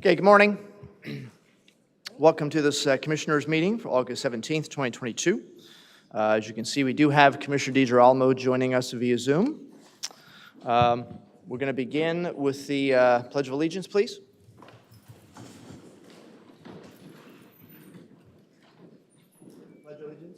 Okay, good morning. Welcome to this Commissioners meeting for August 17th, 2022. As you can see, we do have Commissioner DiGirolamo joining us via Zoom. We're going to begin with the Pledge of Allegiance, please. Pledge of Allegiance.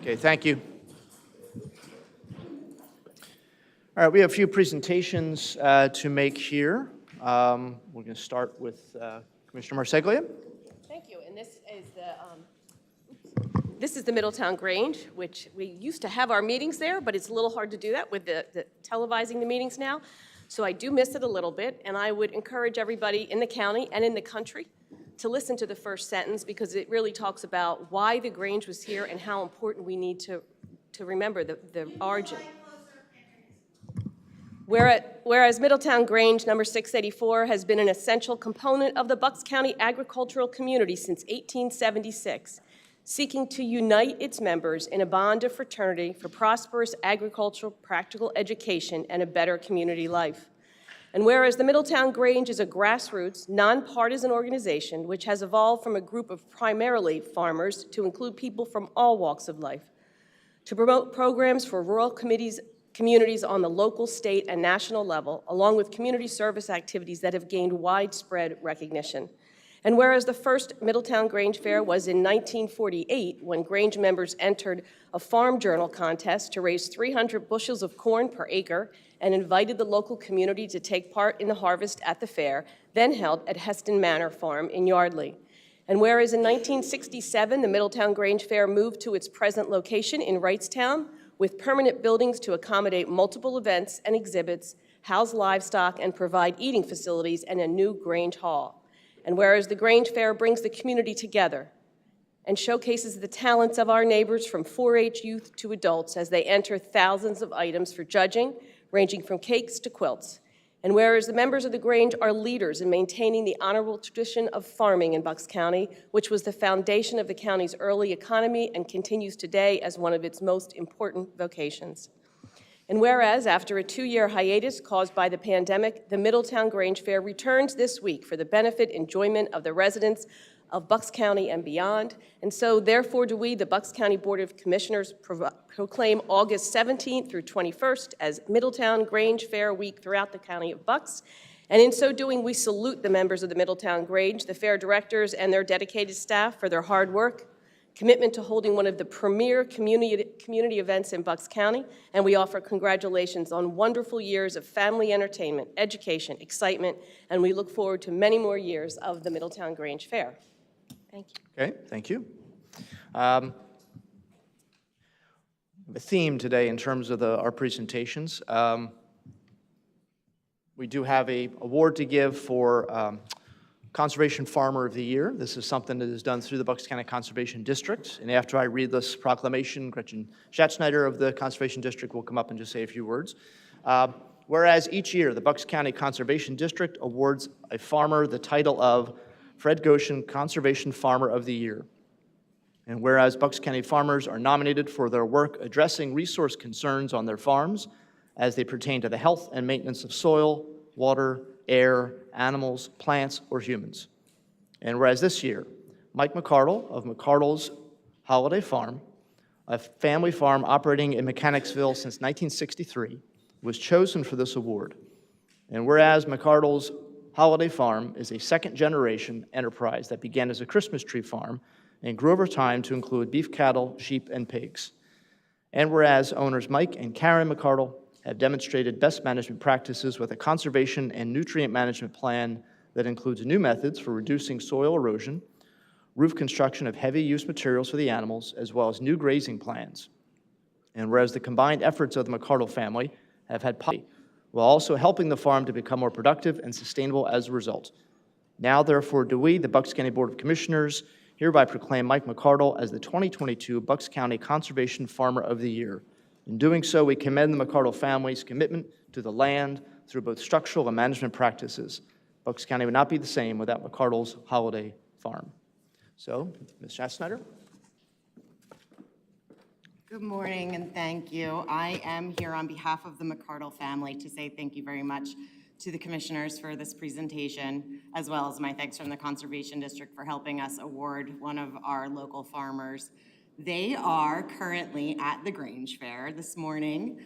Okay, thank you. All right, we have a few presentations to make here. We're going to start with Commissioner Marseglia. Thank you. And this is the Middletown Grange, which we used to have our meetings there, but it's a little hard to do that with the televising the meetings now. So I do miss it a little bit, and I would encourage everybody in the county and in the country to listen to the first sentence, because it really talks about why the Grange was here and how important we need to remember the origin. Whereas Middletown Grange number 684 has been an essential component of the Bucks County agricultural community since 1876, seeking to unite its members in a bond of fraternity for prosperous agricultural practical education and a better community life. And whereas the Middletown Grange is a grassroots, nonpartisan organization which has evolved from a group of primarily farmers to include people from all walks of life, to promote programs for rural communities on the local, state, and national level, along with community service activities that have gained widespread recognition. And whereas the first Middletown Grange Fair was in 1948, when Grange members entered a farm journal contest to raise 300 bushels of corn per acre and invited the local community to take part in the harvest at the fair, then held at Heston Manor Farm in Yardley. And whereas in 1967, the Middletown Grange Fair moved to its present location in Wrightstown, with permanent buildings to accommodate multiple events and exhibits, house livestock, and provide eating facilities, and a new Grange Hall. And whereas the Grange Fair brings the community together and showcases the talents of our neighbors from 4-H youth to adults as they enter thousands of items for judging, ranging from cakes to quilts. And whereas the members of the Grange are leaders in maintaining the honorable tradition of farming in Bucks County, which was the foundation of the county's early economy and continues today as one of its most important vocations. And whereas, after a 2-year hiatus caused by the pandemic, the Middletown Grange Fair returns this week for the benefit enjoyment of the residents of Bucks County and beyond. And so, therefore, do we, the Bucks County Board of Commissioners, proclaim August 17th through 21st as Middletown Grange Fair Week throughout the county of Bucks. And in so doing, we salute the members of the Middletown Grange, the fair directors, and their dedicated staff for their hard work, commitment to holding one of the premier community events in Bucks County, and we offer congratulations on wonderful years of family entertainment, education, excitement, and we look forward to many more years of the Middletown Grange Fair. Thank you. Okay, thank you. The theme today in terms of our presentations, we do have an award to give for Conservation Farmer of the Year. This is something that is done through the Bucks County Conservation District. And after I read this proclamation, Gretchen Schatzschneider of the Conservation District will come up and just say a few words. Whereas each year, the Bucks County Conservation District awards a farmer the title of Fred Goshen Conservation Farmer of the Year. And whereas Bucks County farmers are nominated for their work addressing resource concerns on their farms as they pertain to the health and maintenance of soil, water, air, animals, plants, or humans. And whereas this year, Mike McCardle of McCardle's Holiday Farm, a family farm operating in Mechanicsville since 1963, was chosen for this award. And whereas McCardle's Holiday Farm is a second-generation enterprise that began as a Christmas tree farm and grew over time to include beef cattle, sheep, and pigs. And whereas owners Mike and Karen McCardle have demonstrated best management practices with a conservation and nutrient management plan that includes new methods for reducing soil erosion, roof construction of heavy-use materials for the animals, as well as new grazing plans. And whereas the combined efforts of the McCardle family have had while also helping the farm to become more productive and sustainable as a result. Now, therefore, do we, the Bucks County Board of Commissioners, hereby proclaim Mike McCardle as the 2022 Bucks County Conservation Farmer of the Year. In doing so, we commend the McCardle family's commitment to the land through both structural and management practices. Bucks County would not be the same without McCardle's Holiday Farm. So, Ms. Schatzneider? Good morning and thank you. I am here on behalf of the McCardle family to say thank you very much to the commissioners for this presentation, as well as my thanks from the Conservation District for helping us award one of our local farmers. They are currently at the Grange Fair this morning.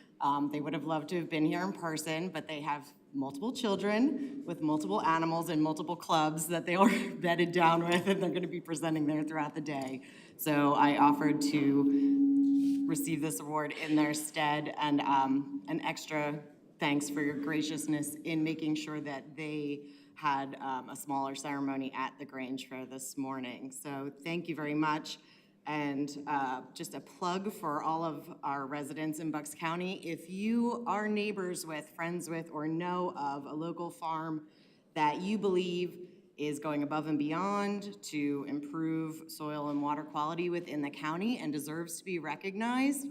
They would have loved to have been here in person, but they have multiple children with multiple animals and multiple clubs that they are bedded down with, and they're going to be presenting there throughout the day. So I offered to receive this award in their stead, and an extra thanks for your graciousness in making sure that they had a smaller ceremony at the Grange Fair this morning. So thank you very much. And just a plug for all of our residents in Bucks County. If you are neighbors with, friends with, or know of a local farm that you believe is going above and beyond to improve soil and water quality within the county and deserves to be recognized,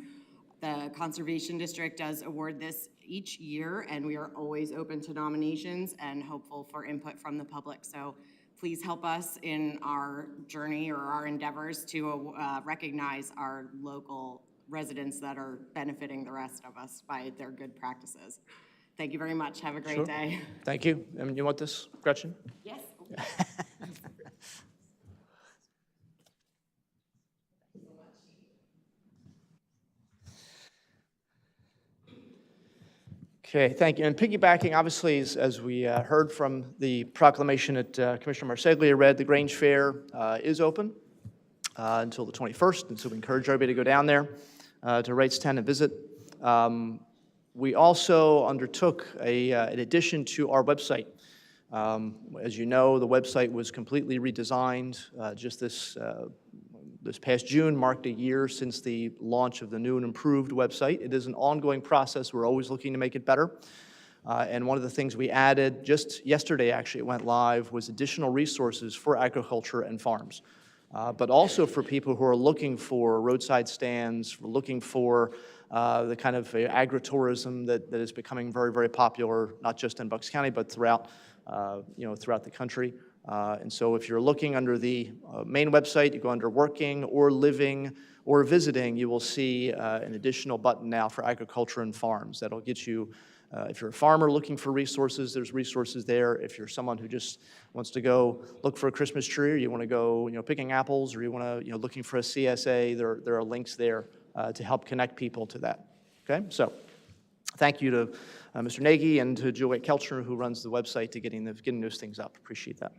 the Conservation District does award this each year, and we are always open to nominations and hopeful for input from the public. So please help us in our journey or our endeavors to recognize our local residents that are benefiting the rest of us by their good practices. Thank you very much. Have a great day. Thank you. And you want this, Gretchen? Yes. Okay, thank you. And piggybacking, obviously, as we heard from the proclamation that Commissioner Marseglia read, the Grange Fair is open until the 21st, and so we encourage everybody to go down there to Wright's 10 and visit. We also undertook an addition to our website. As you know, the website was completely redesigned just this past June marked a year since the launch of the new and improved website. It is an ongoing process. We're always looking to make it better. And one of the things we added just yesterday, actually, it went live, was additional resources for agriculture and farms, but also for people who are looking for roadside stands, looking for the kind of agritourism that is becoming very, very popular, not just in Bucks County, but throughout the country. And so if you're looking under the main website, you go under working or living or visiting, you will see an additional button now for agriculture and farms. That'll get you, if you're a farmer looking for resources, there's resources there. If you're someone who just wants to go look for a Christmas tree, or you want to go picking apples, or you want to looking for a CSA, there are links there to help connect people to that. Okay, so thank you to Mr. Nagy and to Juliet Kelchner, who runs the website, to getting those things up. Appreciate that.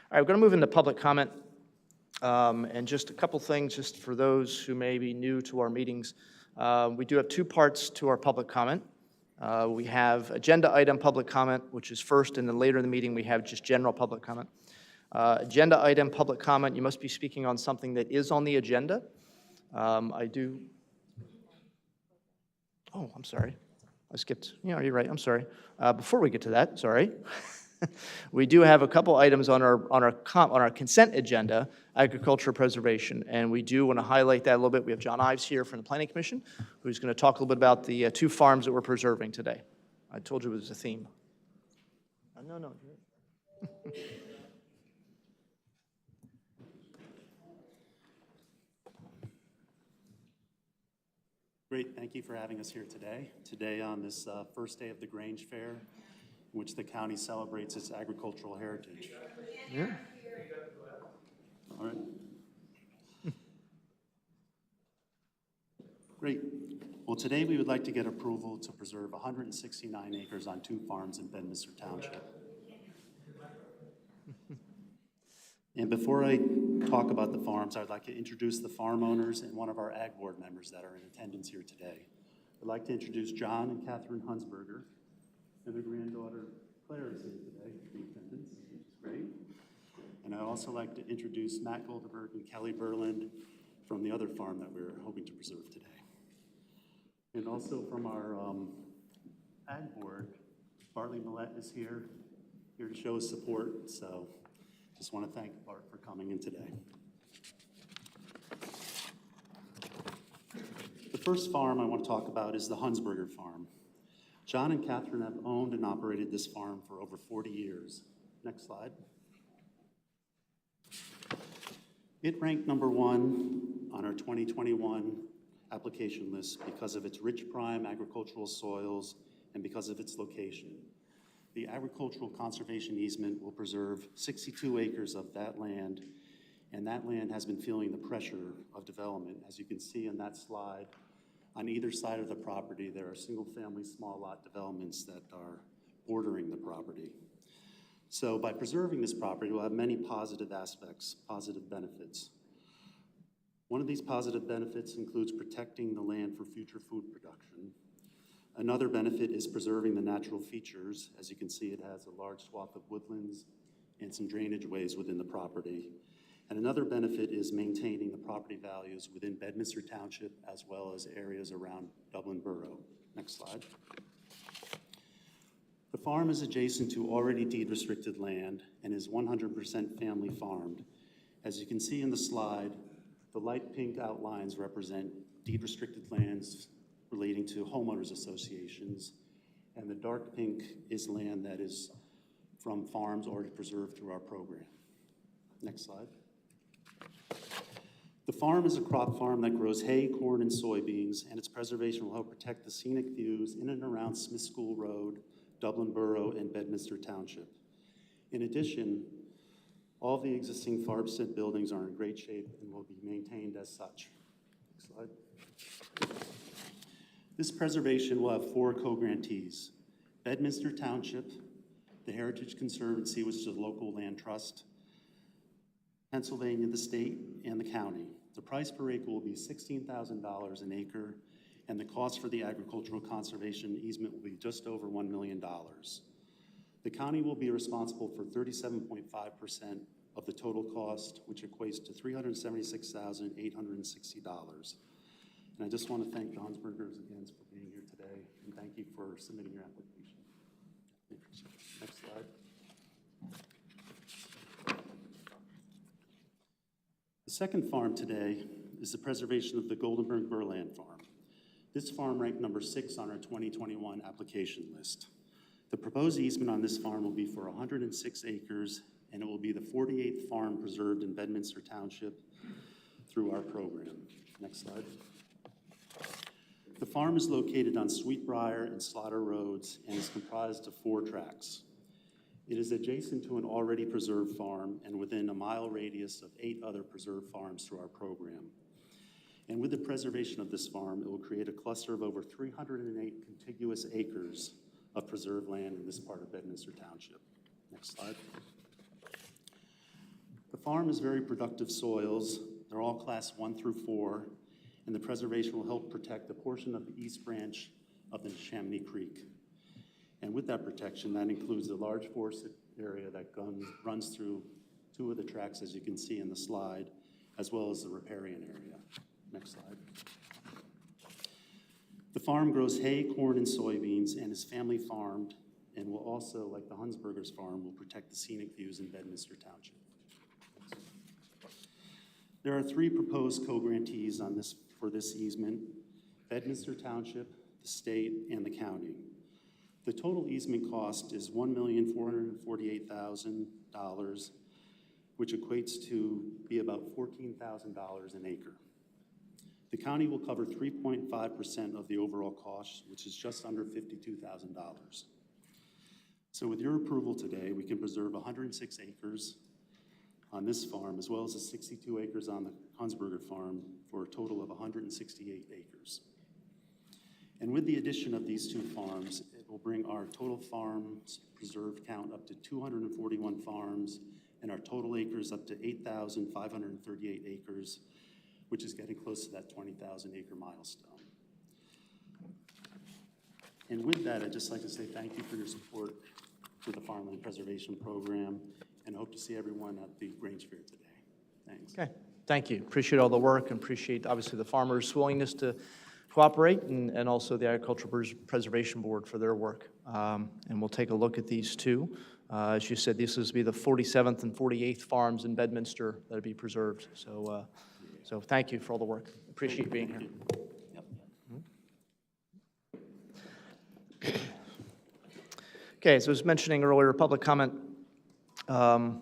All right, we're going to move into public comment, and just a couple things just for those who may be new to our meetings. We do have two parts to our public comment. We have agenda item public comment, which is first, and then later in the meeting we have just general public comment. Agenda item public comment, you must be speaking on something that is on the agenda. Oh, I'm sorry. I skipped. Yeah, you're right. I'm sorry. Before we get to that, sorry. We do have a couple items on our consent agenda, agriculture preservation, and we do want to highlight that a little bit. We have John Ives here from the Planning Commission, who's going to talk a little bit about the two farms that we're preserving today. I told you it was a theme. No. Great, thank you for having us here today. Today on this first day of the Grange Fair, in which the county celebrates its agricultural heritage. Yeah. All right. Great. Well, today we would like to get approval to preserve 169 acres on two farms in Bedminster Township. And before I talk about the farms, I'd like to introduce the farm owners and one of our Ag Board members that are in attendance here today. I'd like to introduce John and Catherine Hunsberger, and their granddaughter Claire is here today in attendance, which is great. And I'd also like to introduce Matt Goldberg and Kelly Berland from the other farm that we're hoping to preserve today. And also from our Ag Board, Bartley Millette is here to show his support, so just want to thank Bart for coming in today. The first farm I want to talk about is the Hunsberger farm, which John and Catherine have owned and operated this farm for over 40 years. Next slide. It ranked number 1 on our 2021 application list because of its rich prime agricultural soils and because of its location. The agricultural conservation easement will preserve 62 acres of that land, and that land has been feeling the pressure of development. As you can see in that slide, on either side of the property, there are single-family small lot developments that are bordering the property. So by preserving this property, we'll have many positive aspects, positive benefits. One of these positive benefits includes protecting the land for future food production. Another benefit is preserving the natural features. As you can see, it has a large swath of woodlands and some drainage ways within the property. And another benefit is maintaining the property values within Bedminster Township as well as areas around Dublin Borough. Next slide. The farm is adjacent to already deed-restricted land and is 100% family farmed. As you can see in the slide, the light pink outlines represent deed-restricted lands relating to homeowners associations, and the dark pink is land that is from farms already preserved through our program. Next slide. The farm is a crop farm that grows hay, corn, and soybeans, and its preservation will help protect the scenic views in and around Smith School Road, Dublin Borough, and Bedminster Township. In addition, all the existing farmstead buildings are in great shape and will be maintained as such. Next slide. This preservation will have 4 co-grantees: Bedminster Township, the Heritage Conservancy, which is a local land trust, Pennsylvania, the state, and the county. The price per acre will be $16,000 an acre, and the cost for the agricultural conservation easement will be just over $1 million. The county will be responsible for 37.5% of the total cost, which equates to $376,860. And I just want to thank the Hunsbergers again for being here today, and thank you for submitting your application. Next slide. The second farm today is the preservation of the Goldenberg Burland Farm. This farm ranked number 6 on our 2021 application list. The proposed easement on this farm will be for 106 acres, and it will be the 48th farm preserved in Bedminster Township through our program. Next slide. The farm is located on Sweetbriar and Slaughter Roads and is comprised of 4 tracts. It is adjacent to an already preserved farm and within a mile radius of 8 other preserved farms through our program. And with the preservation of this farm, it will create a cluster of over 308 contiguous acres of preserved land in this part of Bedminster Township. Next slide. The farm is very productive soils. They're all class 1 through 4, and the preservation will help protect a portion of the east branch of the Chamonix Creek. And with that protection, that includes the large forested area that runs through 2 of the tracks, as you can see in the slide, as well as the riparian area. Next slide. The farm grows hay, corn, and soybeans and is family farmed, and will also, like the Hunsbergers farm, will protect the scenic views in Bedminster Township. There are 3 proposed co-grantees on this for this easement: Bedminster Township, the state, and the county. The total easement cost is $1,448,000, which equates to be about $14,000 an acre. The county will cover 3.5% of the overall cost, which is just under $52,000. So with your approval today, we can preserve 106 acres on this farm, as well as the 62 acres on the Hunsberger farm, for a total of 168 acres. And with the addition of these 2 farms, it will bring our total farms preserved count up to 241 farms, and our total acres up to 8,538 acres, which is getting close to that 20,000 acre milestone. And with that, I'd just like to say thank you for your support for the Farmland Preservation Program, and hope to see everyone at the Grange Fair today. Thanks. Okay, thank you. Appreciate all the work and appreciate, obviously, the farmers' willingness to cooperate and also the Agricultural Preservation Board for their work. And we'll take a look at these 2. As you said, this will be the 47th and 48th farms in Bedminster that will be preserved. So, so thank you for all the work. Appreciate being here. Yep. Okay, so as mentioning earlier, public comment. The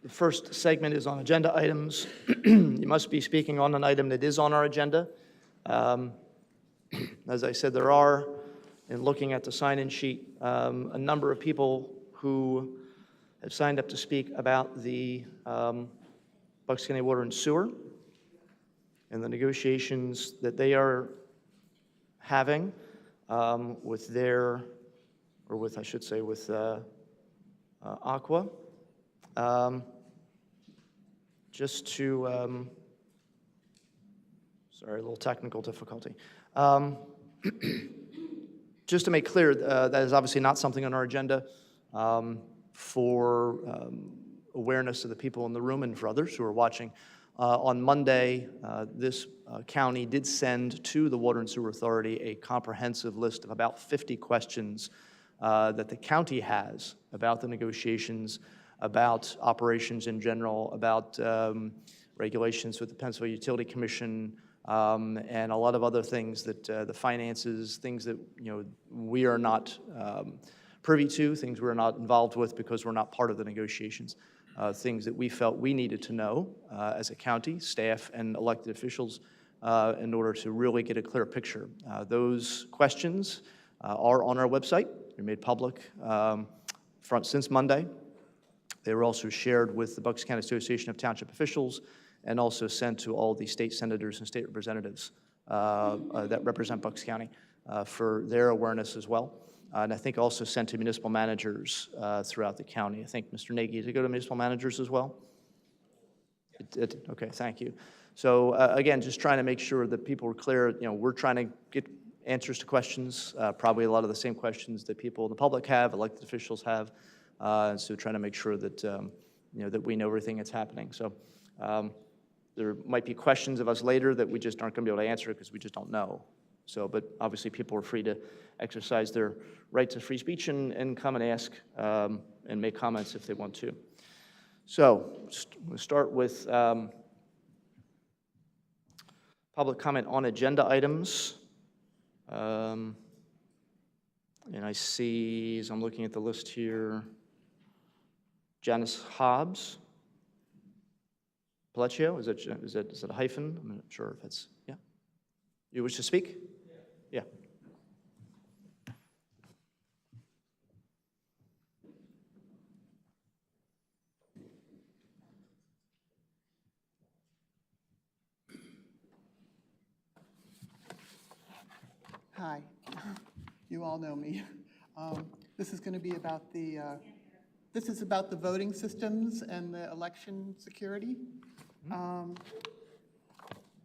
first segment is on agenda items. You must be speaking on an item that is on our agenda. As I said, there are, in looking at the sign-in sheet, a number of people who have signed up to speak about the Bucks County Water and Sewer and the negotiations that they are having with their, or with, I should say, with Aqua. Just to, sorry, a little technical difficulty. Just to make clear, that is obviously not something on our agenda for awareness of the people in the room and for others who are watching. On Monday, this county did send to the Water and Sewer Authority a comprehensive list of about 50 questions that the county has about the negotiations, about operations in general, about regulations with the Pennsylvania Utility Commission, and a lot of other things that the finances, things that we are not privy to, things we're not involved with because we're not part of the negotiations, things that we felt we needed to know as a county, staff, and elected officials in order to really get a clear picture. Those questions are on our website. They're made public since Monday. They were also shared with the Bucks County Association of Township Officials and also sent to all the state senators and state representatives that represent Bucks County for their awareness as well. And I think also sent to municipal managers throughout the county. I think, Mr. Nagy, did it go to municipal managers as well? Okay, thank you. So again, just trying to make sure that people are clear. We're trying to get answers to questions, probably a lot of the same questions that people in the public have, elected officials have. So trying to make sure that that we know everything that's happening. So there might be questions of us later that we just aren't going to be able to answer because we just don't know. So, but obviously people are free to exercise their right to free speech and come and ask and make comments if they want to. So we'll start with public comment on agenda items. And I see, as I'm looking at the list here, Janice Hobbs. Palecchio, is that a hyphen? I'm not sure if it's, yeah. You wish to speak? Yeah. Hi, you all know me. This is going to be about the voting systems and the election security.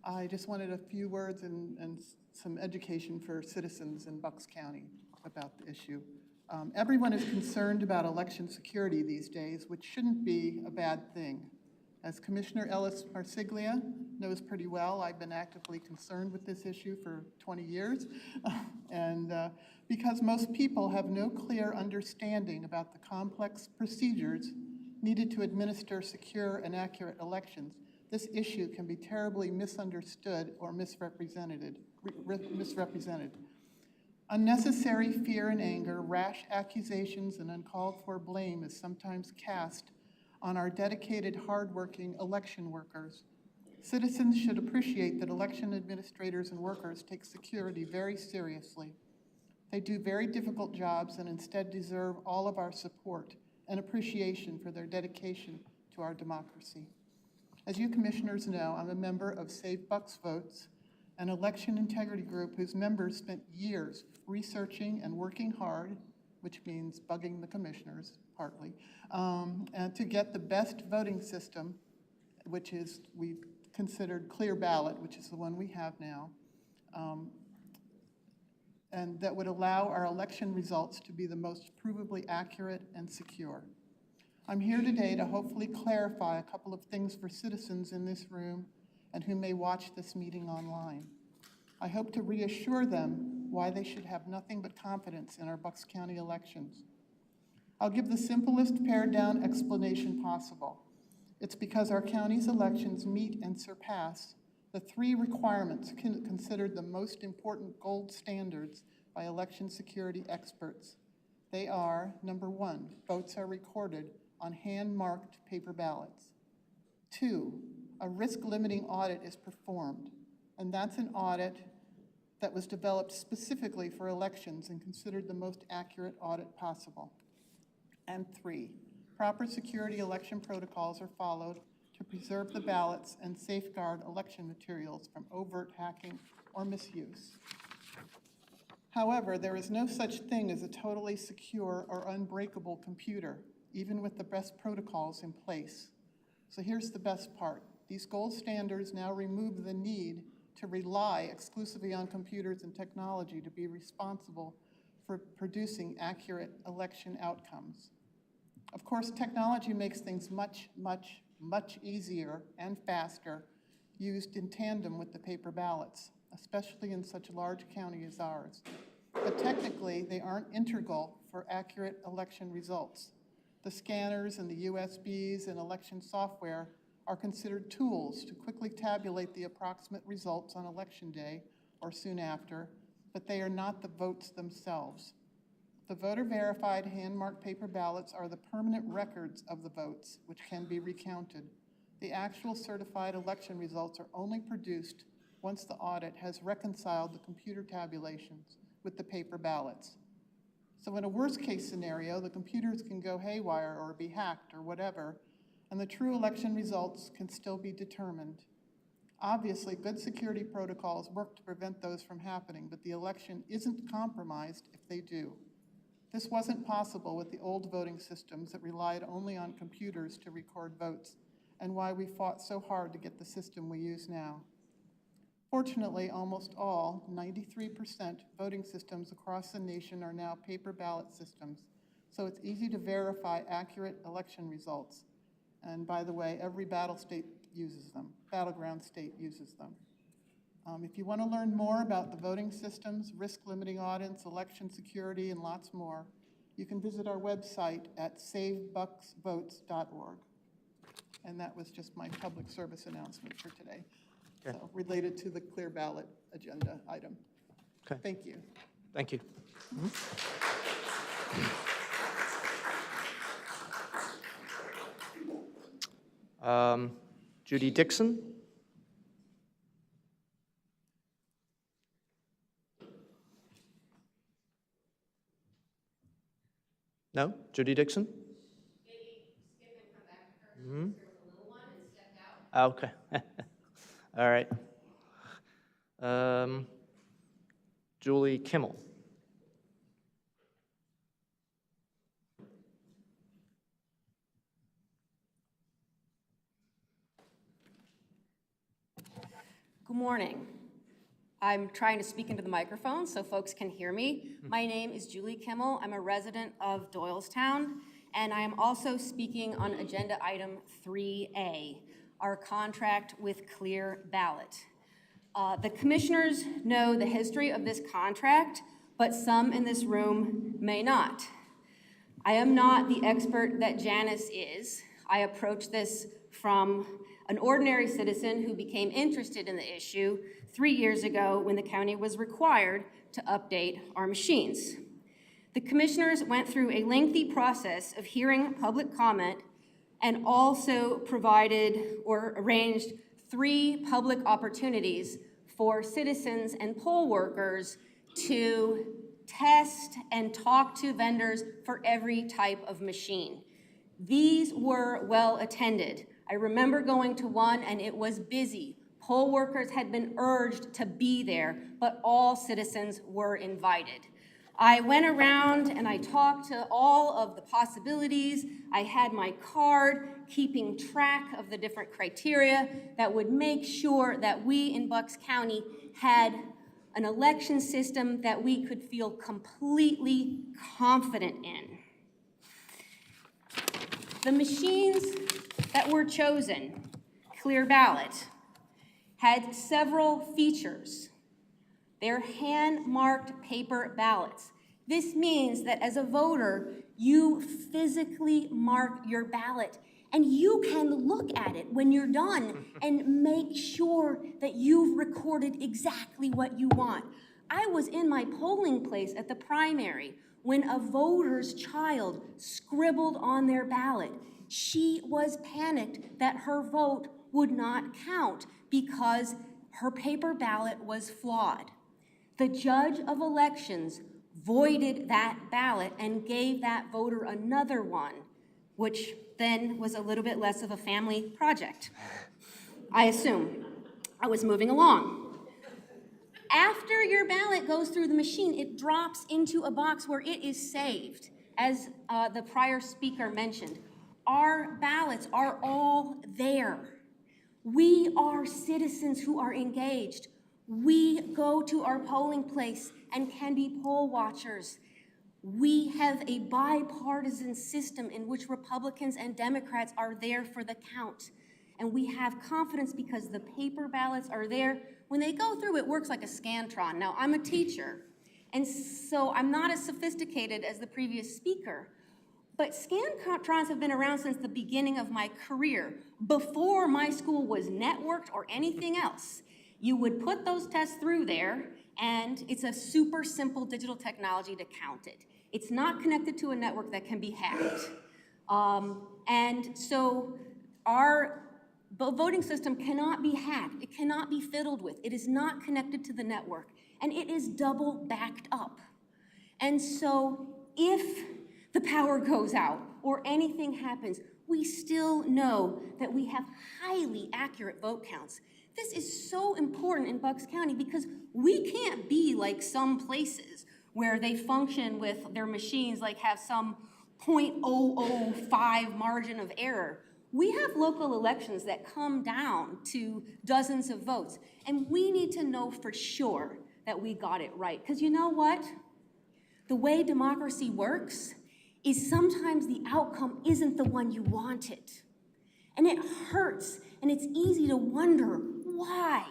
I just wanted a few words and some education for citizens in Bucks County about the issue. Everyone is concerned about election security these days, which shouldn't be a bad thing. As Commissioner Ellis Marsiglia knows pretty well, I've been actively concerned with this issue for 20 years. And because most people have no clear understanding about the complex procedures needed to administer secure and accurate elections, this issue can be terribly misunderstood or misrepresented. Unnecessary fear and anger, rash accusations, and uncalled for blame is sometimes cast on our dedicated, hardworking election workers. Citizens should appreciate that election administrators and workers take security very seriously. They do very difficult jobs and instead deserve all of our support and appreciation for their dedication to our democracy. As you commissioners know, I'm a member of Save Bucks Votes, an election integrity group whose members spent years researching and working hard, which means bugging the commissioners, partly, and to get the best voting system, which is, we've considered Clear Ballot, which is the one we have now, and that would allow our election results to be the most provably accurate and secure. I'm here today to hopefully clarify a couple of things for citizens in this room and who may watch this meeting online. I hope to reassure them why they should have nothing but confidence in our Bucks County elections. I'll give the simplest pared-down explanation possible. It's because our county's elections meet and surpass the three requirements considered the most important gold standards by election security experts. They are, number one, votes are recorded on hand-marked paper ballots. 2, a risk-limiting audit is performed, and that's an audit that was developed specifically for elections and considered the most accurate audit possible. And 3, proper security election protocols are followed to preserve the ballots and safeguard election materials from overt hacking or misuse. However, there is no such thing as a totally secure or unbreakable computer, even with the best protocols in place. So here's the best part. These gold standards now remove the need to rely exclusively on computers and technology to be responsible for producing accurate election outcomes. Of course, technology makes things much, much, much easier and faster used in tandem with the paper ballots, especially in such a large county as ours. But technically, they aren't integral for accurate election results. The scanners and the USBs and election software are considered tools to quickly tabulate the approximate results on election day or soon after, but they are not the votes themselves. The voter-verified hand-marked paper ballots are the permanent records of the votes, which can be recounted. The actual certified election results are only produced once the audit has reconciled the computer tabulations with the paper ballots. So in a worst-case scenario, the computers can go haywire or be hacked or whatever, and the true election results can still be determined. Obviously, good security protocols work to prevent those from happening, but the election isn't compromised if they do. This wasn't possible with the old voting systems that relied only on computers to record votes, and why we fought so hard to get the system we use now. Fortunately, almost all, 93%, voting systems across the nation are now paper ballot systems, so it's easy to verify accurate election results. And by the way, every battleground state uses them. If you want to learn more about the voting systems, risk-limiting audits, election security, and lots more, you can visit our website at savebucksvotes.org. And that was just my public service announcement for today. Okay. So related to the Clear Ballot agenda item. Okay. Thank you. Thank you. Judy Dixon? No? Judy Dixon? Maybe skip and come back to her. There was a little one and stepped out. Okay. All right. Julie Kimmel? Good morning. I'm trying to speak into the microphone so folks can hear me. My name is Julie Kimmel. I'm a resident of Doylestown, and I am also speaking on agenda item 3A, our contract with Clear Ballot. The commissioners know the history of this contract, but some in this room may not. I am not the expert that Janice is. I approach this from an ordinary citizen who became interested in the issue 3 years ago when the county was required to update our machines. The commissioners went through a lengthy process of hearing public comment and also provided or arranged 3 public opportunities for citizens and poll workers to test and talk to vendors for every type of machine. These were well attended. I remember going to one and it was busy. Poll workers had been urged to be there, but all citizens were invited. I went around and I talked to all of the possibilities. I had my card, keeping track of the different criteria that would make sure that we in Bucks County had an election system that we could feel completely confident in. The machines that were chosen, Clear Ballot, had several features. They're hand-marked paper ballots. This means that as a voter, you physically mark your ballot and you can look at it when you're done and make sure that you've recorded exactly what you want. I was in my polling place at the primary when a voter's child scribbled on their ballot. She was panicked that her vote would not count because her paper ballot was flawed. The judge of elections voided that ballot and gave that voter another one, which then was a little bit less of a family project, I assume. I was moving along. After your ballot goes through the machine, it drops into a box where it is saved, as the prior speaker mentioned. Our ballots are all there. We are citizens who are engaged. We go to our polling place and can be poll watchers. We have a bipartisan system in which Republicans and Democrats are there for the count. And we have confidence because the paper ballots are there. When they go through, it works like a Scantron. Now, I'm a teacher, and so I'm not as sophisticated as the previous speaker, but Scantrons have been around since the beginning of my career, before my school was networked or anything else. You would put those tests through there, and it's a super simple digital technology to count it. It's not connected to a network that can be hacked. And so our voting system cannot be hacked. It cannot be fiddled with. It is not connected to the network, and it is double backed up. And so if the power goes out or anything happens, we still know that we have highly accurate vote counts. This is so important in Bucks County because we can't be like some places where they function with their machines, like have some 0.005 margin of error. We have local elections that come down to dozens of votes, and we need to know for sure that we got it right. Because you know what? The way democracy works is sometimes the outcome isn't the one you wanted. And it hurts, and it's easy to wonder, why?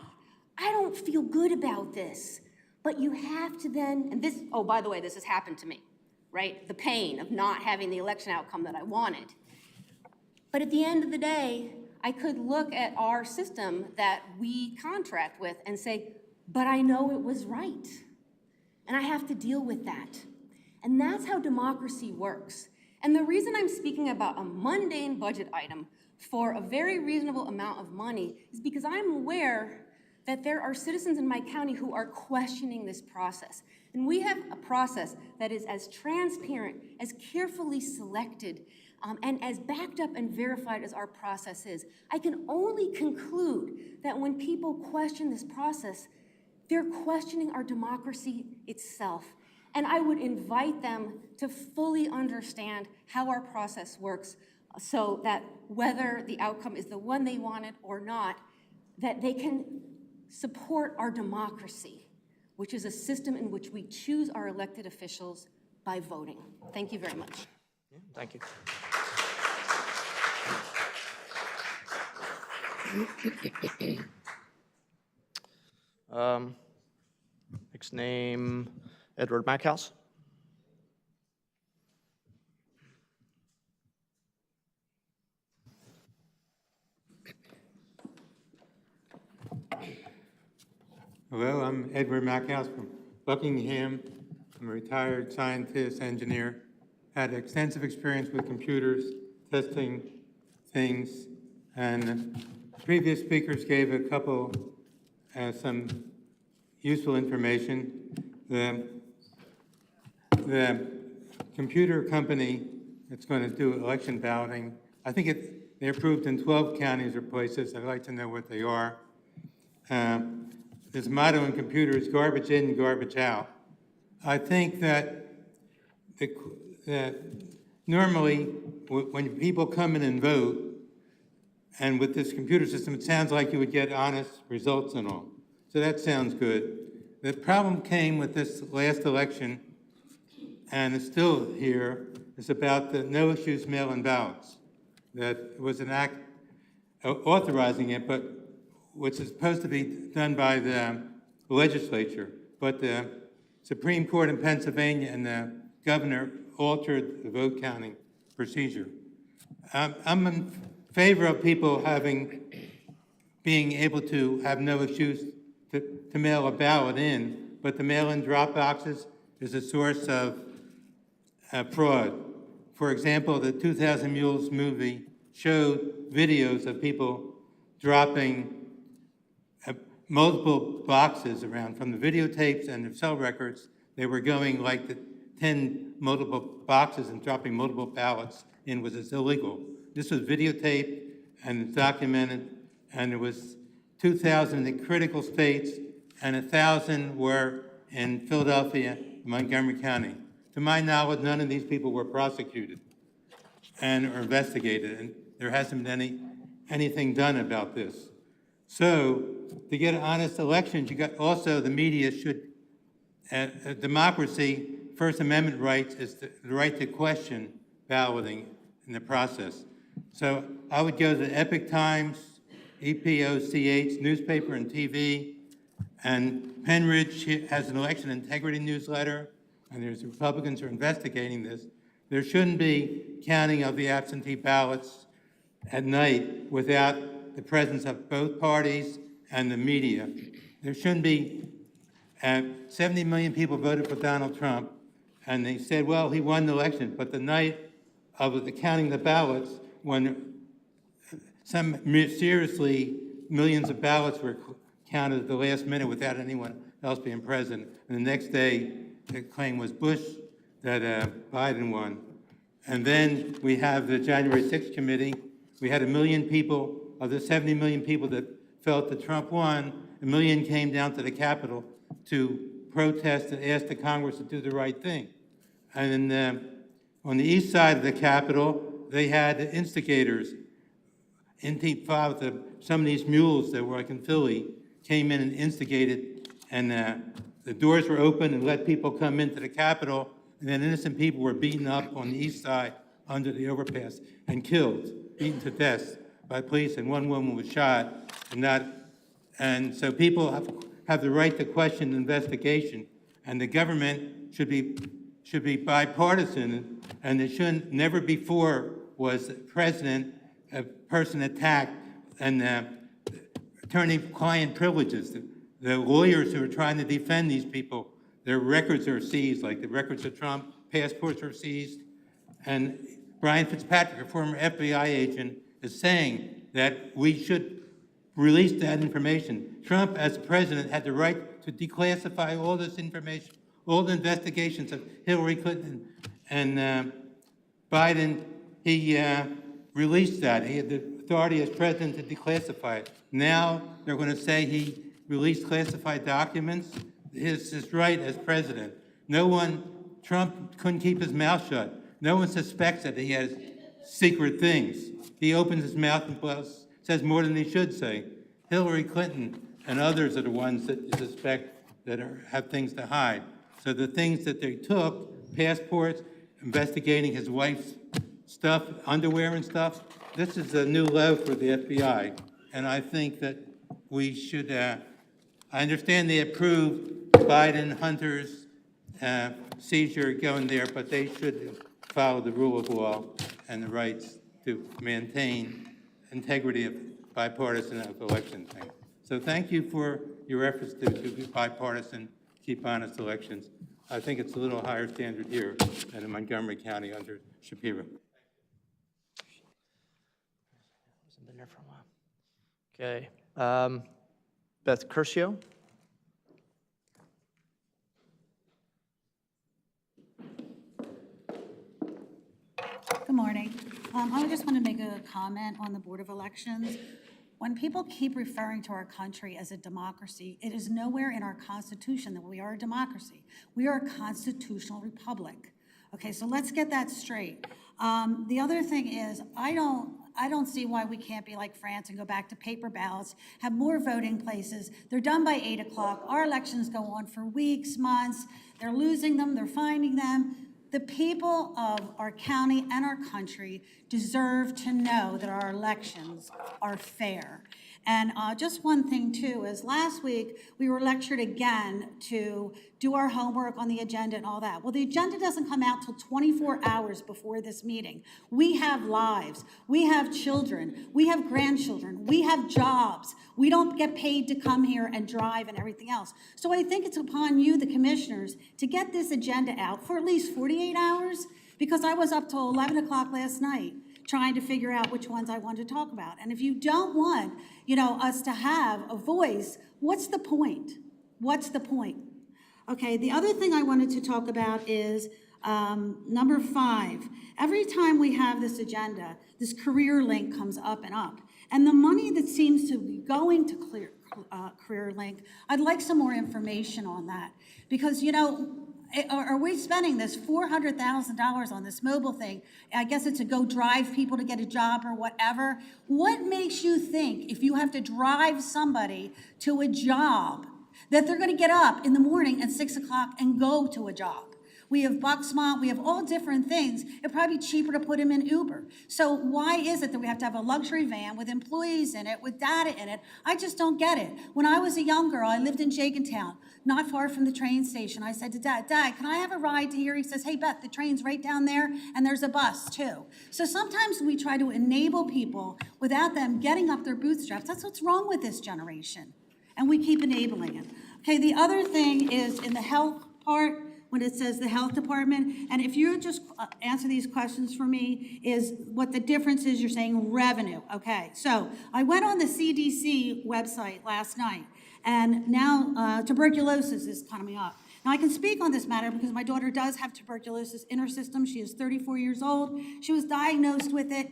I don't feel good about this. But you have to then, and this, oh, by the way, this has happened to me, right? The pain of not having the election outcome that I wanted. But at the end of the day, I could look at our system that we contract with and say, but I know it was right. And I have to deal with that. And that's how democracy works. And the reason I'm speaking about a mundane budget item for a very reasonable amount of money is because I'm aware that there are citizens in my county who are questioning this process. And we have a process that is as transparent, as carefully selected, and as backed up and verified as our process is. I can only conclude that when people question this process, they're questioning our democracy itself. And I would invite them to fully understand how our process works so that whether the outcome is the one they wanted or not, that they can support our democracy, which is a system in which we choose our elected officials by voting. Thank you very much. Thank you. Next name, Edward Mackhouse. Hello, I'm Edward Mackhouse from Buckingham. I'm a retired scientist, engineer. Had extensive experience with computers, testing things, and previous speakers gave a couple, some useful information. The computer company that's going to do election balloting, I think they're approved in 12 counties or places. I'd like to know what they are. This motto in computers, garbage in, garbage out. I think that normally when people come in and vote, and with this computer system, it sounds like you would get honest results and all. So that sounds good. The problem came with this last election, and it's still here, is about the no-issues mail-in ballots. That was an act authorizing it, but which is supposed to be done by the legislature. But the Supreme Court in Pennsylvania and the governor altered the vote counting procedure. I'm in favor of people being able to have no issues to mail a ballot in, but the mail-in drop boxes is a source of fraud. For example, the 2000 Mules movie showed videos of people dropping multiple boxes around from the videotapes and the cell records. They were going like the 10 multiple boxes and dropping multiple ballots in was illegal. This was videotaped and documented, and it was 2,000 in the critical states and 1,000 were in Philadelphia, Montgomery County. To my knowledge, none of these people were prosecuted and or investigated, and there hasn't been anything done about this. So to get honest elections, you got also the media should, democracy, First Amendment rights is the right to question balloting in the process. So I would go to the Epic Times, EPOCH, newspaper and TV, and Penridge has an election integrity newsletter, and there's Republicans who are investigating this. There shouldn't be counting of the absentee ballots at night without the presence of both parties and the media. There shouldn't be 70 million people voted for Donald Trump, and they said, well, he won the election. But the night of the counting the ballots, when some mysteriously millions of ballots were counted at the last minute without anyone else being present, and the next day the claim was Bush that Biden won. And then we have the January 6th committee. We had 1 million people, of the 70 million people that felt that Trump won, 1 million came down to the Capitol to protest and ask the Congress to do the right thing. And on the east side of the Capitol, they had instigators. Intifada, some of these mules that were like in Philly came in and instigated, and the doors were open and let people come into the Capitol, and then innocent people were beaten up on the east side under the overpass and killed, beaten to death by police, and one woman was shot. And so people have the right to question the investigation, and the government should be bipartisan, and it shouldn't, never before was the president a person attacked and attorney-client privileges. The lawyers who are trying to defend these people, their records are seized, like the records of Trump, passports are seized. And Brian Fitzpatrick, a former FBI agent, is saying that we should release that information. Trump, as president, had the right to declassify all this information, all the investigations of Hillary Clinton and Biden. He released that. He had the authority as president to declassify it. Now they're going to say he released classified documents. It's his right as president. Trump couldn't keep his mouth shut. No one suspects that he has secret things. He opens his mouth and says more than he should say. Hillary Clinton and others are the ones that you suspect that have things to hide. So the things that they took, passports, investigating his wife's stuff, underwear and stuff, this is a new low for the FBI. And I think that we should, I understand they approved Biden, Hunter's seizure going there, but they should follow the rule of law and the rights to maintain integrity of bipartisan election thing. So thank you for your efforts to be bipartisan, keep honest elections. I think it's a little higher standard here than in Montgomery County under Shapiro. Hasn't been there for a while. Okay. Beth Curcio. Good morning. I just want to make a comment on the Board of Elections. When people keep referring to our country as a democracy, it is nowhere in our Constitution that we are a democracy. We are a constitutional republic. Okay, so let's get that straight. The other thing is, I don't see why we can't be like France and go back to paper ballots, have more voting places. They're done by 8 o'clock. Our elections go on for weeks, months. They're losing them, they're finding them. The people of our county and our country deserve to know that our elections are fair. And just one thing too is last week we were lectured again to do our homework on the agenda and all that. Well, the agenda doesn't come out till 24 hours before this meeting. We have lives, we have children, we have grandchildren, we have jobs. We don't get paid to come here and drive and everything else. So I think it's upon you, the commissioners, to get this agenda out for at least 48 hours because I was up till 11 o'clock last night trying to figure out which ones I wanted to talk about. And if you don't want, us to have a voice, what's the point? What's the point? Okay, the other thing I wanted to talk about is number 5. Every time we have this agenda, this career link comes up and up. And the money that seems to be going to Career Link, I'd like some more information on that. Because, are we spending this $400,000 on this mobile thing? I guess it's to go drive people to get a job or whatever. What makes you think if you have to drive somebody to a job that they're going to get up in the morning at 6 o'clock and go to a job? We have Bucksmont, we have all different things. It'd probably be cheaper to put them in Uber. So why is it that we have to have a luxury van with employees in it, with data in it? I just don't get it. When I was a young girl, I lived in Jenkintown, not far from the train station. I said to Dad, Dad, can I have a ride to here? He says, hey, Beth, the train's right down there, and there's a bus too. So sometimes we try to enable people without them getting up their bootstraps. That's what's wrong with this generation. And we keep enabling it. Okay, the other thing is in the health part, when it says the health department, and if you just answer these questions for me, is what the difference is. You're saying revenue. Okay, so I went on the CDC website last night, and now tuberculosis is coming up. Now, I can speak on this matter because my daughter does have tuberculosis in her system. She is 34 years old. She was diagnosed with it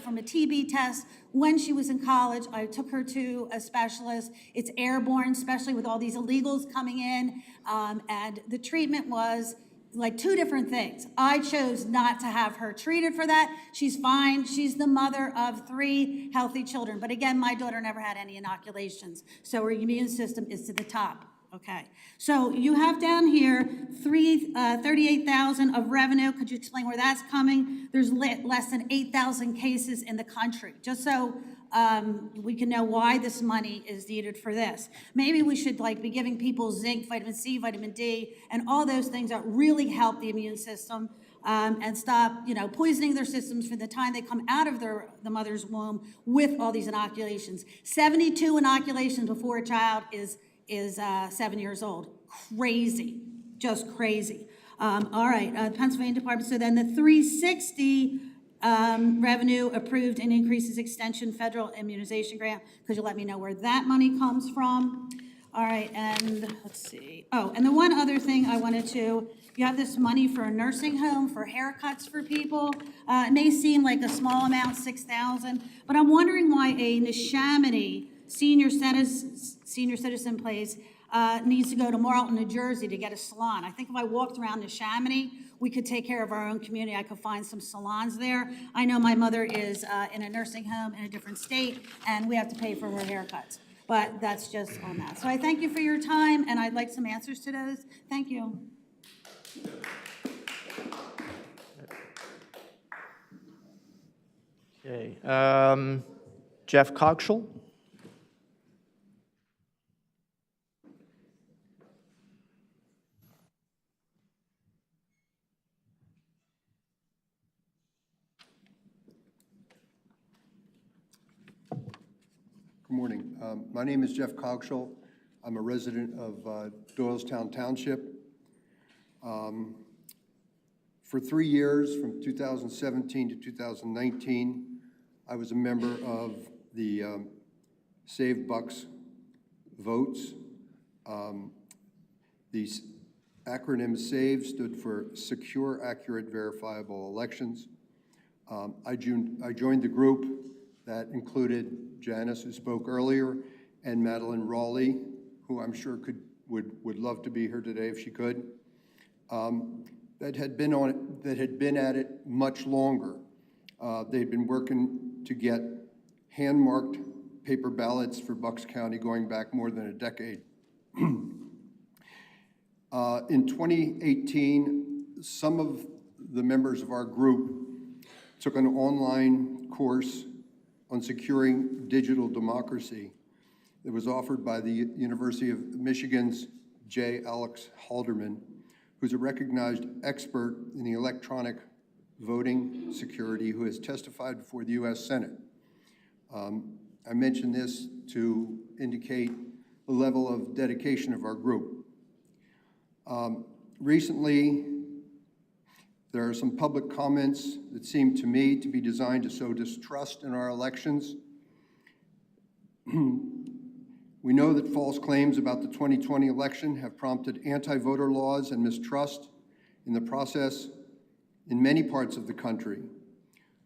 from a TB test when she was in college. I took her to a specialist. It's airborne, especially with all these illegals coming in. And the treatment was like 2 different things. I chose not to have her treated for that. She's fine. She's the mother of 3 healthy children. But again, my daughter never had any inoculations. So her immune system is to the top. Okay, so you have down here 38,000 of revenue. Could you explain where that's coming? There's less than 8,000 cases in the country, just so we can know why this money is needed for this. Maybe we should be giving people zinc, vitamin C, vitamin D, and all those things that really help the immune system and stop, poisoning their systems from the time they come out of the mother's womb with all these inoculations. 72 inoculations before a child is 7 years old. Crazy, just crazy. All right, Pennsylvania Department. So then the 360 revenue approved and increases extension federal immunization grant. Could you let me know where that money comes from? All right, and let's see. Oh, and the one other thing I wanted to, you have this money for a nursing home for haircuts for people. It may seem like a small amount, $6,000, but I'm wondering why a Neshaminy senior citizen place needs to go to Marlton, New Jersey to get a salon. I think if I walked around Neshaminy, we could take care of our own community. I could find some salons there. I know my mother is in a nursing home in a different state, and we have to pay for her haircuts. But that's just on that. So I thank you for your time, and I'd like some answers to those. Thank you. Okay, Jeff Coxell. Good morning. My name is Jeff Coxell. I'm a resident of Doylestown Township. For 3 years, from 2017 to 2019, I was a member of the Save Bucks votes. The acronym SAVE stood for Secure, Accurate, Verifiable Elections. I joined the group that included Janice, who spoke earlier, and Madeline Raleigh, who I'm sure would love to be here today if she could. That had been at it much longer. They'd been working to get hand-marked paper ballots for Bucks County going back more than a decade. In 2018, some of the members of our group took an online course on securing digital democracy that was offered by the University of Michigan's J. Alex Halderman, who's a recognized expert in the electronic voting security who has testified before the U.S. Senate. I mention this to indicate the level of dedication of our group. Recently, There are some public comments that seem to me to be designed to sow distrust in our elections. We know that false claims about the 2020 election have prompted anti-voter laws and mistrust in the process in many parts of the country.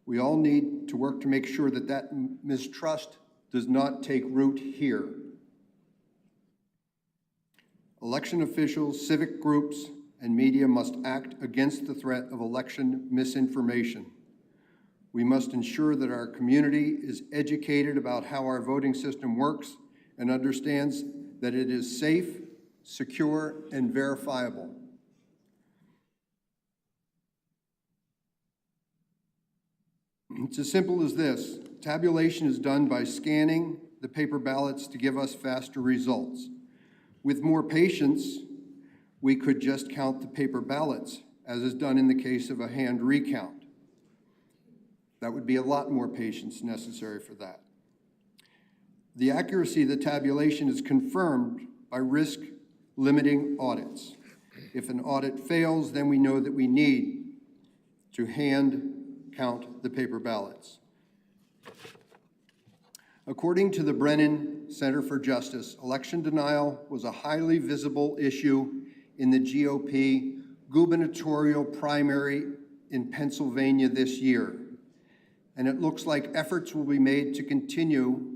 We all need to work to make sure that that mistrust does not take root here. Election officials, civic groups, and media must act against the threat of election misinformation. We must ensure that our community is educated about how our voting system works and understands that it is safe, secure, and verifiable. It's as simple as this. Tabulation is done by scanning the paper ballots to give us faster results. With more patience, we could just count the paper ballots, as is done in the case of a hand recount. That would be a lot more patience necessary for that. The accuracy of the tabulation is confirmed by risk-limiting audits. If an audit fails, then we know that we need to hand count the paper ballots. According to the Brennan Center for Justice, election denial was a highly visible issue in the GOP gubernatorial primary in Pennsylvania this year. And it looks like efforts will be made to continue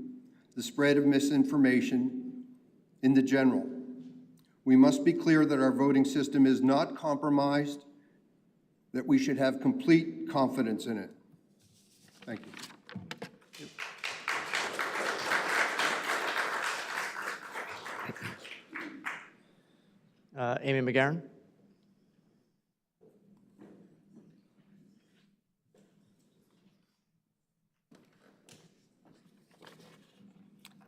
the spread of misinformation in the general. We must be clear that our voting system is not compromised, that we should have complete confidence in it. Thank you. Amy McGarren.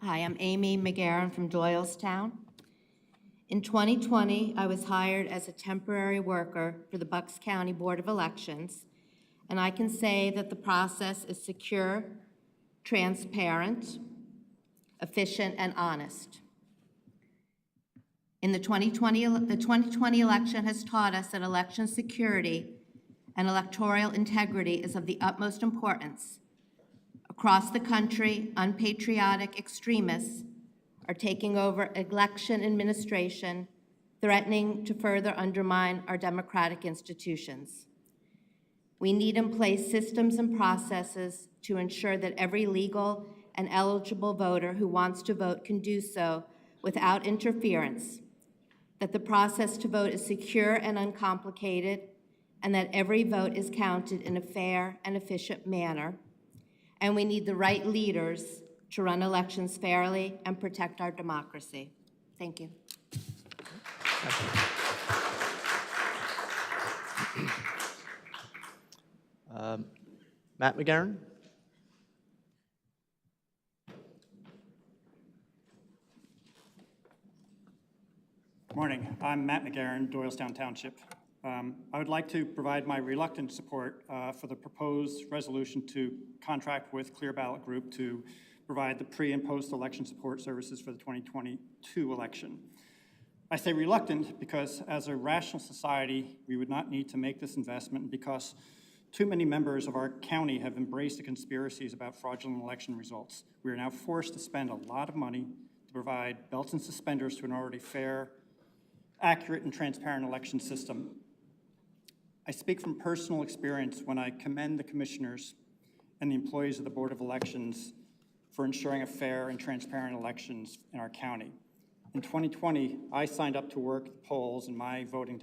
Hi, I'm Amy McGarren from Doylestown. In 2020, I was hired as a temporary worker for the Bucks County Board of Elections, and I can say that the process is secure, transparent, efficient, and honest. The 2020 election has taught us that election security and electoral integrity is of the utmost importance. Across the country, unpatriotic extremists are taking over election administration, threatening to further undermine our democratic institutions. We need in place systems and processes to ensure that every legal and eligible voter who wants to vote can do so without interference, that the process to vote is secure and uncomplicated, and that every vote is counted in a fair and efficient manner. And we need the right leaders to run elections fairly and protect our democracy. Thank you. Matt McGarren. Morning. I'm Matt McGarren, Doylestown Township. I would like to provide my reluctant support for the proposed resolution to contract with Clear Ballot Group to provide the pre- and post-election support services for the 2022 election. I say reluctant because as a rational society, we would not need to make this investment because too many members of our county have embraced the conspiracies about fraudulent election results. We are now forced to spend a lot of money to provide belts and suspenders to an already fair, accurate, and transparent election system. I speak from personal experience when I commend the commissioners and the employees of the Board of Elections for ensuring a fair and transparent elections in our county. In 2020, I signed up to work the polls in my voting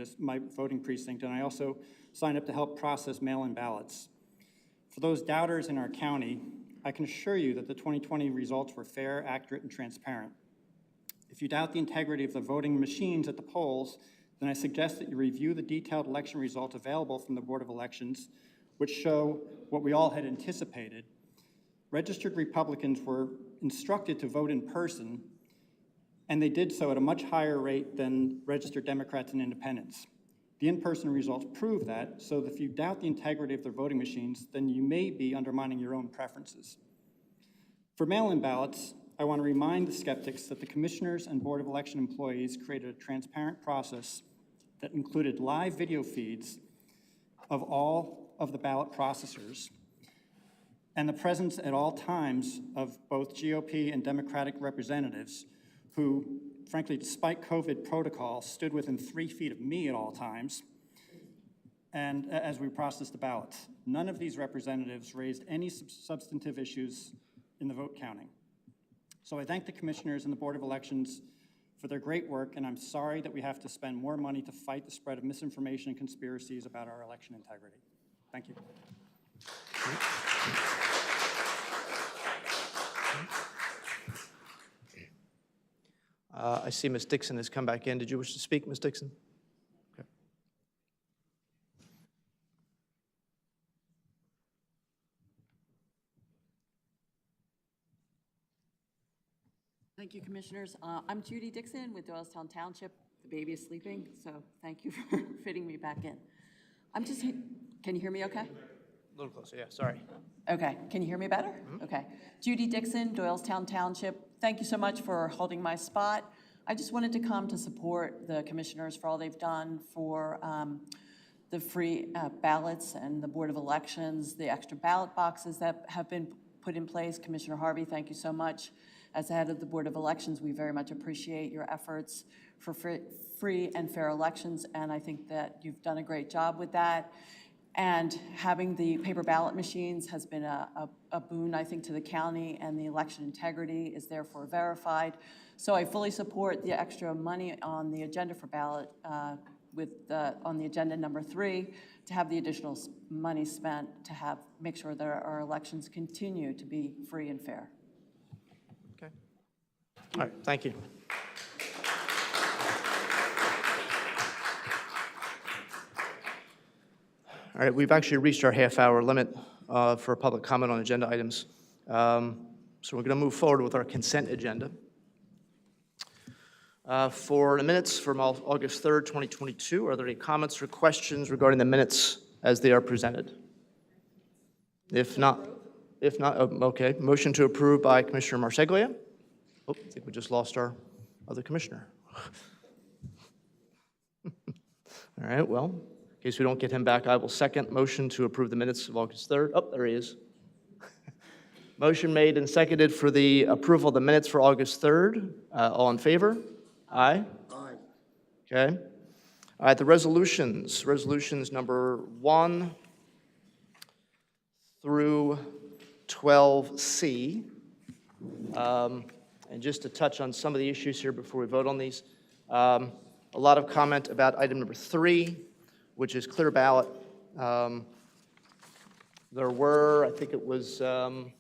precinct, and I also signed up to help process mail-in ballots. For those doubters in our county, I can assure you that the 2020 results were fair, accurate, and transparent. If you doubt the integrity of the voting machines at the polls, then I suggest that you review the detailed election results available from the Board of Elections, which show what we all had anticipated. Registered Republicans were instructed to vote in person, and they did so at a much higher rate than registered Democrats and independents. The in-person results prove that, so if you doubt the integrity of their voting machines, then you may be undermining your own preferences. For mail-in ballots, I want to remind the skeptics that the commissioners and Board of Election employees created a transparent process that included live video feeds of all of the ballot processors and the presence at all times of both GOP and Democratic representatives who, frankly, despite COVID protocol, stood within 3 feet of me at all times, and as we processed the ballots. None of these representatives raised any substantive issues in the vote counting. So I thank the commissioners and the Board of Elections for their great work, and I'm sorry that we have to spend more money to fight the spread of misinformation and conspiracies about our election integrity. Thank you. I see Ms. Dixon has come back in. Did you wish to speak, Ms. Dixon? Okay. Thank you, Commissioners. I'm Judy Dixon with Doylestown Township. The baby is sleeping, so thank you for fitting me back in. Can you hear me okay? A little closer, yeah, sorry. Okay, can you hear me better? Okay. Judy Dixon, Doylestown Township. Thank you so much for holding my spot. I just wanted to come to support the commissioners for all they've done for the free ballots and the Board of Elections, the extra ballot boxes that have been put in place. Commissioner Harvey, thank you so much. As the head of the Board of Elections, we very much appreciate your efforts for free and fair elections, and I think that you've done a great job with that. And having the paper ballot machines has been a boon, I think, to the county, and the election integrity is therefore verified. So I fully support the extra money on the agenda for ballot on the agenda number 3 to have the additional money spent to make sure that our elections continue to be free and fair. Okay. All right, thank you. All right, we've actually reached our half-hour limit for public comment on agenda items. So we're going to move forward with our consent agenda. For the minutes from August 3rd, 2022, are there any comments or questions regarding the minutes as they are presented? If not, okay. Motion to approve by Commissioner Marseglia. Oh, I think we just lost our other commissioner. All right, well, in case we don't get him back, I will second motion to approve the minutes of August 3rd. Oh, there he is. Motion made and seconded for the approval of the minutes for August 3rd. All in favor? Aye? Aye. Okay. All right, the resolutions. Resolutions number 1 through 12C. And just to touch on some of the issues here before we vote on these. A lot of comment about item number 3, which is Clear Ballot. There were, I think it was Ms.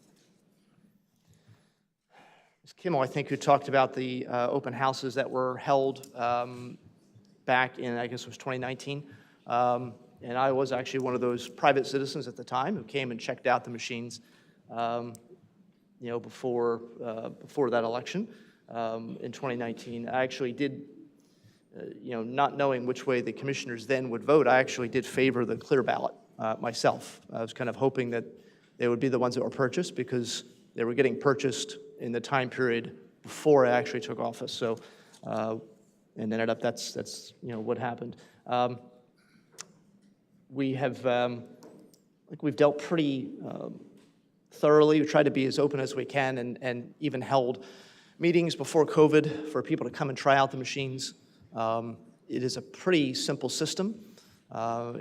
Kimmel, I think, who talked about the open houses that were held back in, I guess it was 2019. And I was actually one of those private citizens at the time who came and checked out the machines, before that election in 2019. I actually did, not knowing which way the commissioners then would vote, I actually did favor the Clear Ballot myself. I was kind of hoping that they would be the ones that were purchased because they were getting purchased in the time period before I actually took office. So, and ended up that's what happened. We have, we've dealt pretty thoroughly. We tried to be as open as we can, and even held meetings before COVID for people to come and try out the machines. It is a pretty simple system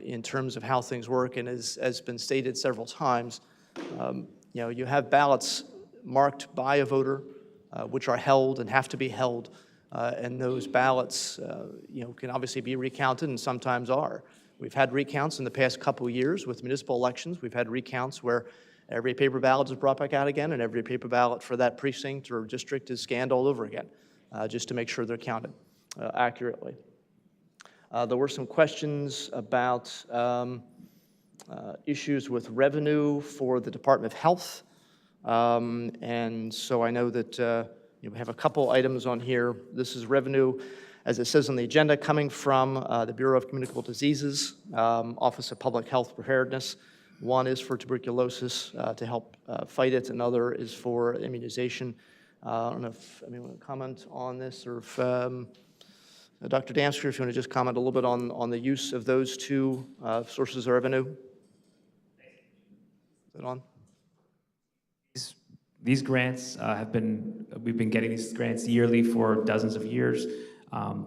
in terms of how things work, and as been stated several times, you have ballots marked by a voter, which are held and have to be held, and those ballots, can obviously be recounted and sometimes are. We've had recounts in the past couple of years with municipal elections. We've had recounts where every paper ballot is brought back out again, and every paper ballot for that precinct or district is scanned all over again, just to make sure they're counted accurately. There were some questions about issues with revenue for the Department of Health. And so I know that we have a couple items on here. This is revenue, as it says on the agenda, coming from the Bureau of Communicable Diseases, Office of Public Health Preparedness. One is for tuberculosis to help fight it. Another is for immunization. I don't know if anyone would comment on this, or if Dr. Damsker, if you want to just comment a little bit on the use of those two sources of revenue. Is it on? These grants we've been getting these grants yearly for dozens of years.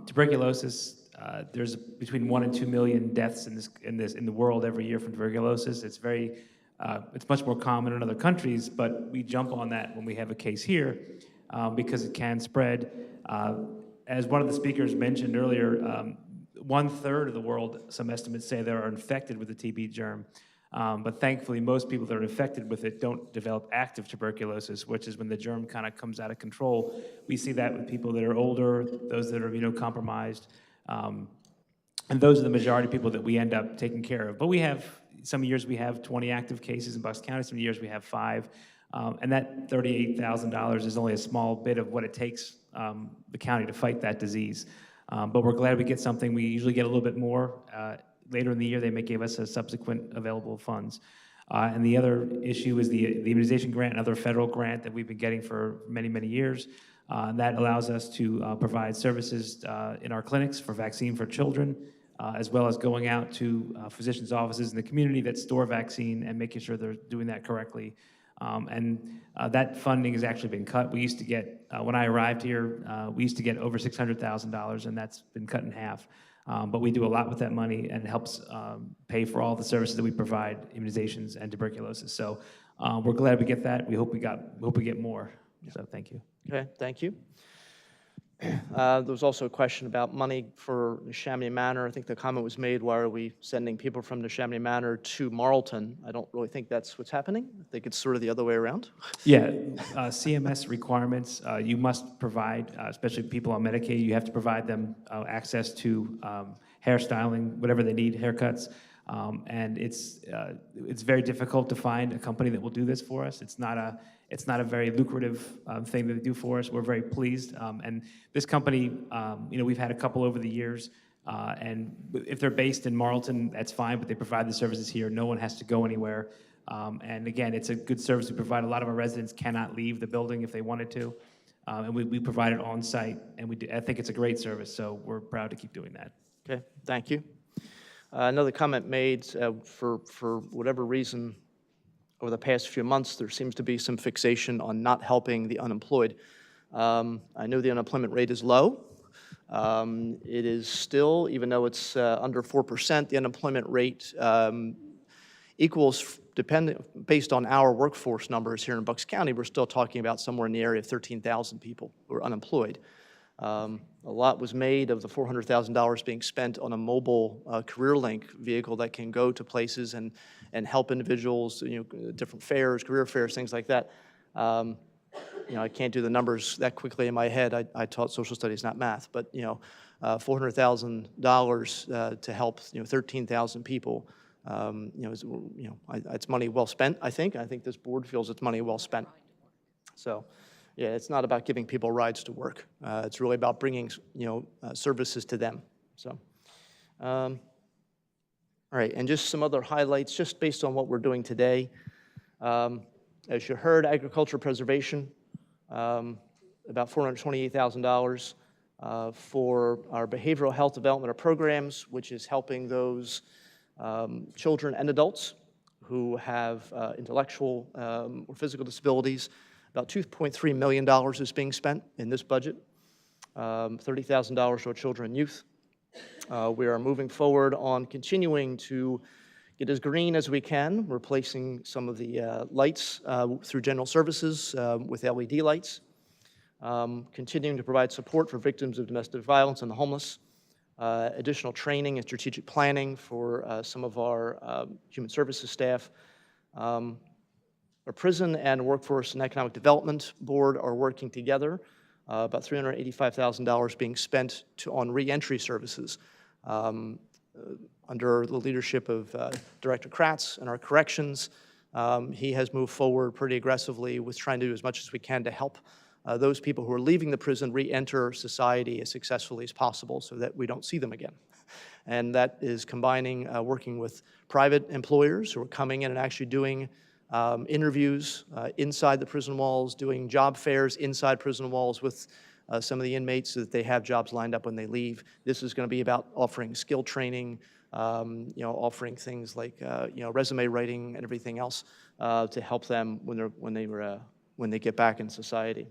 Tuberculosis, there's between 1 and 2 million deaths in the world every year from tuberculosis. It's much more common in other countries, but we jump on that when we have a case here because it can spread. As one of the speakers mentioned earlier, 1/3 of the world, some estimates say, they are infected with the TB germ. But thankfully, most people that are infected with it don't develop active tuberculosis, which is when the germ kind of comes out of control. We see that with people that are older, those that are immunocompromised, and those are the majority of people that we end up taking care of. But some years we have 20 active cases in Bucks County, some years we have 5, and that $38,000 is only a small bit of what it takes the county to fight that disease. But we're glad we get something. We usually get a little bit more. Later in the year, they may give us a subsequent available funds. And the other issue is the immunization grant, another federal grant that we've been getting for many, many years. That allows us to provide services in our clinics for vaccine for children, as well as going out to physicians' offices in the community that store vaccine and making sure they're doing that correctly. And that funding has actually been cut. We used to get, when I arrived here, we used to get over $600,000, and that's been cut in half. But we do a lot with that money, and it helps pay for all the services that we provide, immunizations and tuberculosis. So we're glad we get that. We hope we get more. So thank you. Okay, thank you. There was also a question about money for Neshaminy Manor. I think the comment was made, why are we sending people from Neshaminy Manor to Marlton? I don't really think that's what's happening. I think it's sort of the other way around. Yeah, CMS requirements, you must provide, especially people on Medicaid, you have to provide them access to hairstyling, whatever they need, haircuts. And it's very difficult to find a company that will do this for us. It's not a very lucrative thing that they do for us. We're very pleased. And this company, we've had a couple over the years. And if they're based in Marlton, that's fine, but they provide the services here. No one has to go anywhere. And again, it's a good service we provide. A lot of our residents cannot leave the building if they wanted to. And we provide it on site. And I think it's a great service, so we're proud to keep doing that. Okay, thank you. Another comment made, for whatever reason, over the past few months, there seems to be some fixation on not helping the unemployed. I know the unemployment rate is low. It is still, even though it's under 4%, the unemployment rate equals, based on our workforce numbers here in Bucks County, we're still talking about somewhere in the area of 13,000 people who are unemployed. A lot was made of the $400,000 being spent on a mobile CareerLink vehicle that can go to places and help individuals, different fairs, career fairs, things like that. I can't do the numbers that quickly in my head. I taught social studies, not math, but $400,000 to help 13,000 people. It's money well spent. I think this board feels it's money well spent. So. Yeah, it's not about giving people rides to work. It's really about bringing, services to them. So, all right, and just some other highlights, just based on what we're doing today. As you heard, agriculture preservation, about $428,000 for our behavioral health development of programs, which is helping those children and adults who have intellectual or physical disabilities. About $2.3 million is being spent in this budget, $30,000 for children and youth. We are moving forward on continuing to get as green as we can, replacing some of the lights through general services with LED lights, continuing to provide support for victims of domestic violence and the homeless, additional training and strategic planning for some of our human services staff. Our Prison and Workforce and Economic Development Board are working together, about $385,000 being spent on reentry services under the leadership of Director Kratz and our corrections. He has moved forward pretty aggressively with trying to do as much as we can to help those people who are leaving the prison re-enter society as successfully as possible so that we don't see them again. And that is combining working with private employers who are coming in and actually doing interviews inside the prison walls, doing job fairs inside prison walls with some of the inmates so that they have jobs lined up when they leave. This is going to be about offering skill training, offering things like, resume writing and everything else to help them when they get back in society.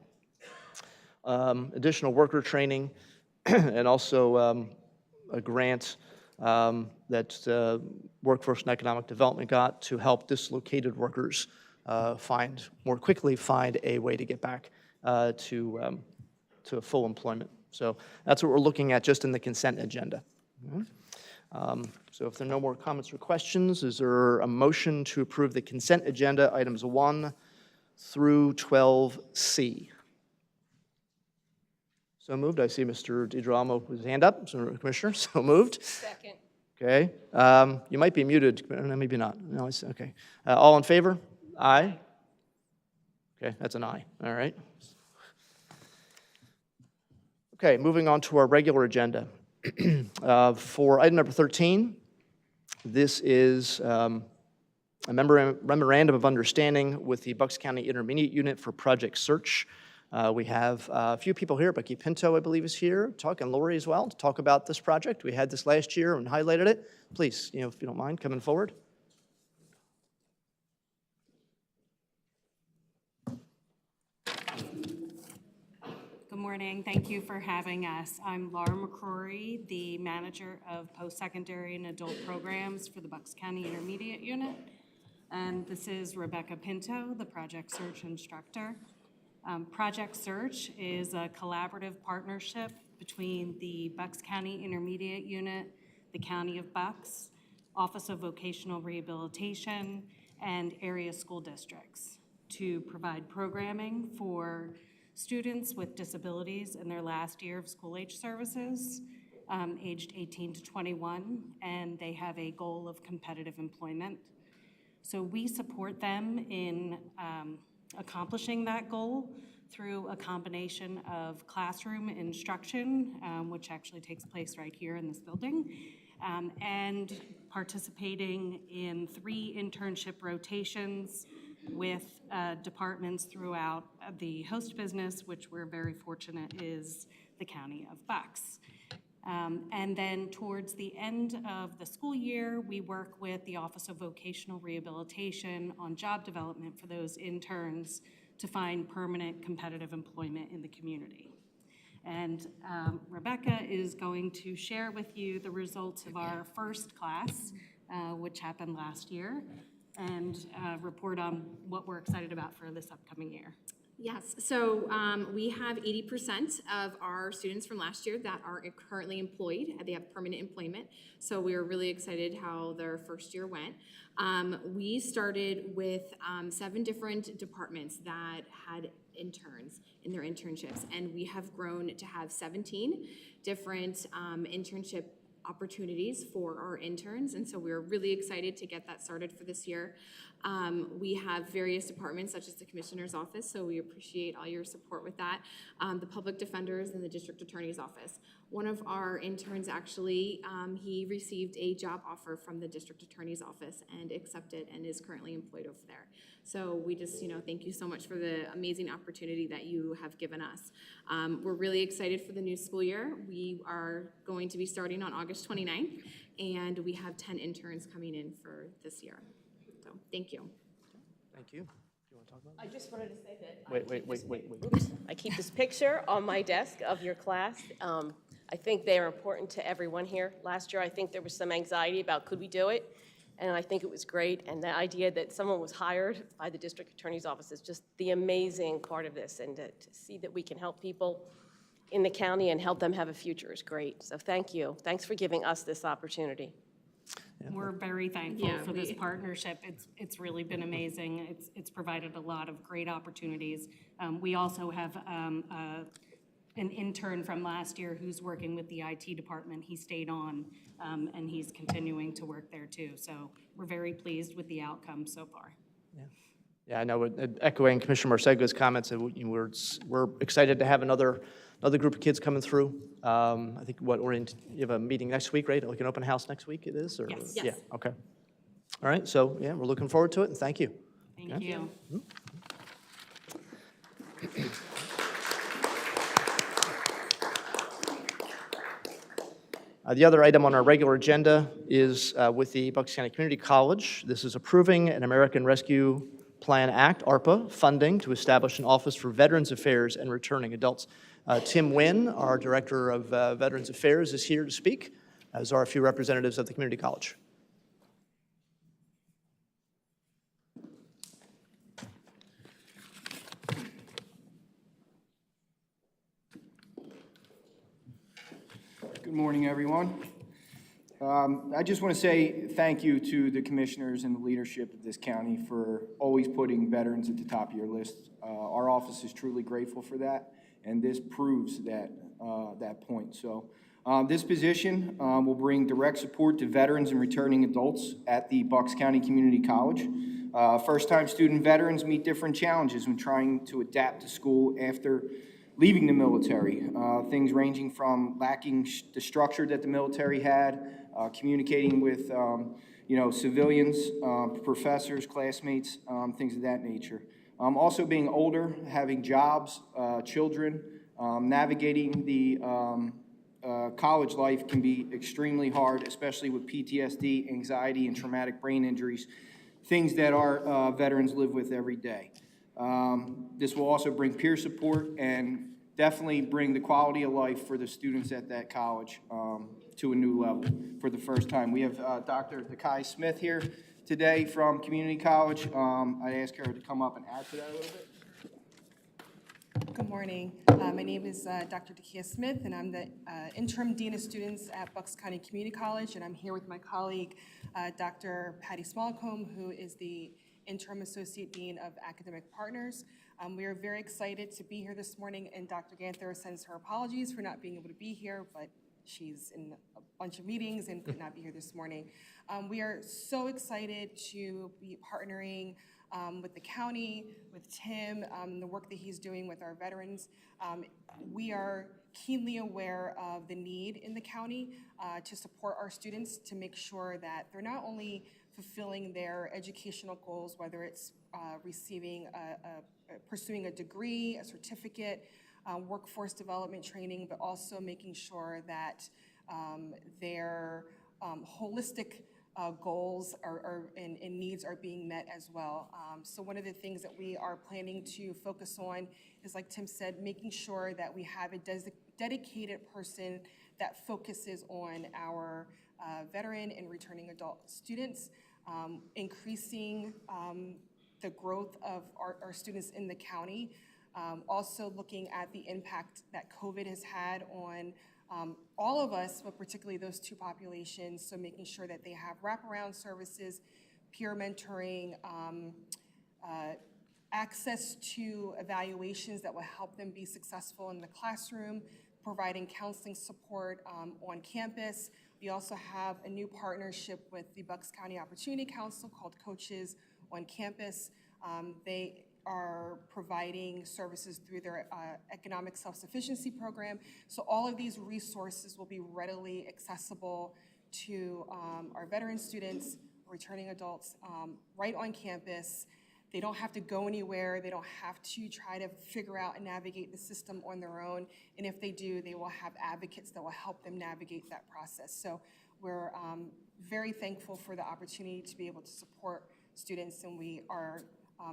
Additional worker training, and also a grant that Workforce and Economic Development got to help dislocated workers more quickly find a way to get back to full employment. So that's what we're looking at just in the consent agenda. So if there are no more comments or questions, is there a motion to approve the consent agenda, items 1 through 12C? So moved. I see Mr. DiGirolamo with his hand up, so Commissioner, so moved. Second. Okay. You might be muted, maybe not. No, it's okay. All in favor? Aye. Okay, that's an aye. All right. Okay, moving on to our regular agenda. For item number 13, this is a memorandum of understanding with the Bucks County Intermediate Unit for Project Search. We have a few people here. Becky Pinto, I believe, is here, and Lori as well, to talk about this project. We had this last year and highlighted it. Please, if you don't mind, coming forward. Good morning. Thank you for having us. I'm Laura McCrory, the manager of post-secondary and adult programs for the Bucks County Intermediate Unit. And this is Rebecca Pinto, the Project Search instructor. Project Search is a collaborative partnership between the Bucks County Intermediate Unit, the County of Bucks, Office of Vocational Rehabilitation, and area school districts to provide programming for students with disabilities in their last year of school-age services, aged 18 to 21, and they have a goal of competitive employment. So we support them in accomplishing that goal through a combination of classroom instruction, which actually takes place right here in this building, and participating in 3 internship rotations with departments throughout the host business, which we're very fortunate is the County of Bucks. And then towards the end of the school year, we work with the Office of Vocational Rehabilitation on job development for those interns to find permanent competitive employment in the community. And Rebecca is going to share with you the results of our first class, which happened last year, and report on what we're excited about for this upcoming year. Yes, so we have 80% of our students from last year that are currently employed. They have permanent employment. So we were really excited how their first year went. We started with 7 different departments that had interns in their internships, and we have grown to have 17 different internship opportunities for our interns, and so we're really excited to get that started for this year. We have various departments such as the Commissioner's Office, so we appreciate all your support with that, the Public Defenders and the District Attorney's Office. One of our interns actually, he received a job offer from the District Attorney's Office and accepted and is currently employed over there. So we just, thank you so much for the amazing opportunity that you have given us. We're really excited for the new school year. We are going to be starting on August 29th, and we have 10 interns coming in for this year. So thank you. Thank you. Do you want to talk about it? I just wanted to say that. Wait. Oops. I keep this picture on my desk of your class. I think they are important to everyone here. Last year, I think there was some anxiety about could we do it? And I think it was great. And the idea that someone was hired by the District Attorney's Office is just the amazing part of this. And to see that we can help people in the county and help them have a future is great. So thank you. Thanks for giving us this opportunity. Yeah. We're very thankful for this partnership. It's really been amazing. It's provided a lot of great opportunities. We also have an intern from last year who's working with the IT department. He stayed on, and he's continuing to work there too. So we're very pleased with the outcome so far. Yeah, I know. Echoing Commissioner Marsega's comments, we're excited to have another group of kids coming through. I think you have a meeting next week, right? Like an open house next week, it is? Or? Yes. Yeah. Okay. All right. So yeah, we're looking forward to it, and thank you. Thank you. The other item on our regular agenda is with the Bucks County Community College. This is approving an American Rescue Plan Act, ARPA, funding to establish an Office for Veterans Affairs and Returning Adults. Tim Wynn, our Director of Veterans Affairs, is here to speak, as are a few representatives of the Community College. Good morning, everyone. I just want to say thank you to the commissioners and the leadership of this county for always putting veterans at the top of your list. Our office is truly grateful for that, and this proves that, that point. So this position will bring direct support to veterans and returning adults at the Bucks County Community College. First-time student veterans meet different challenges when trying to adapt to school after leaving the military, things ranging from lacking the structure that the military had, communicating with civilians, professors, classmates, things of that nature. Also being older, having jobs, children, navigating the college life can be extremely hard, especially with PTSD, anxiety, and traumatic brain injuries, things that our veterans live with every day. This will also bring peer support and definitely bring the quality of life for the students at that college to a new level for the first time. We have Dr. Takai Smith here today from Community College. I'd ask her to come up and add to that a little bit. Good morning. My name is Dr. Takia Smith, and I'm the Interim Dean of Students at Bucks County Community College, and I'm here with my colleague, Dr. Patty Smallcombe, who is the Interim Associate Dean of Academic Partners. We are very excited to be here this morning, and Dr. Ganther sends her apologies for not being able to be here, but she's in a bunch of meetings and could not be here this morning. We are so excited to be partnering with the county, with Tim, the work that he's doing with our veterans. We are keenly aware of the need in the county to support our students, to make sure that they're not only fulfilling their educational goals, whether it's pursuing a degree, a certificate, workforce development training, but also making sure that their holistic goals and needs are being met as well. So one of the things that we are planning to focus on is, like Tim said, making sure that we have a dedicated person that focuses on our veteran and returning adult students, increasing the growth of our students in the county, also looking at the impact that COVID has had on all of us, but particularly those two populations, so making sure that they have wraparound services, peer mentoring, access to evaluations that will help them be successful in the classroom, providing counseling support on campus. We also have a new partnership with the Bucks County Opportunity Council called Coaches on Campus. They are providing services through their economic self-sufficiency program. So all of these resources will be readily accessible to our veteran students, returning adults, right on campus. They don't have to go anywhere. They don't have to try to figure out and navigate the system on their own. And if they do, they will have advocates that will help them navigate that process. So we're very thankful for the opportunity to be able to support students, and we are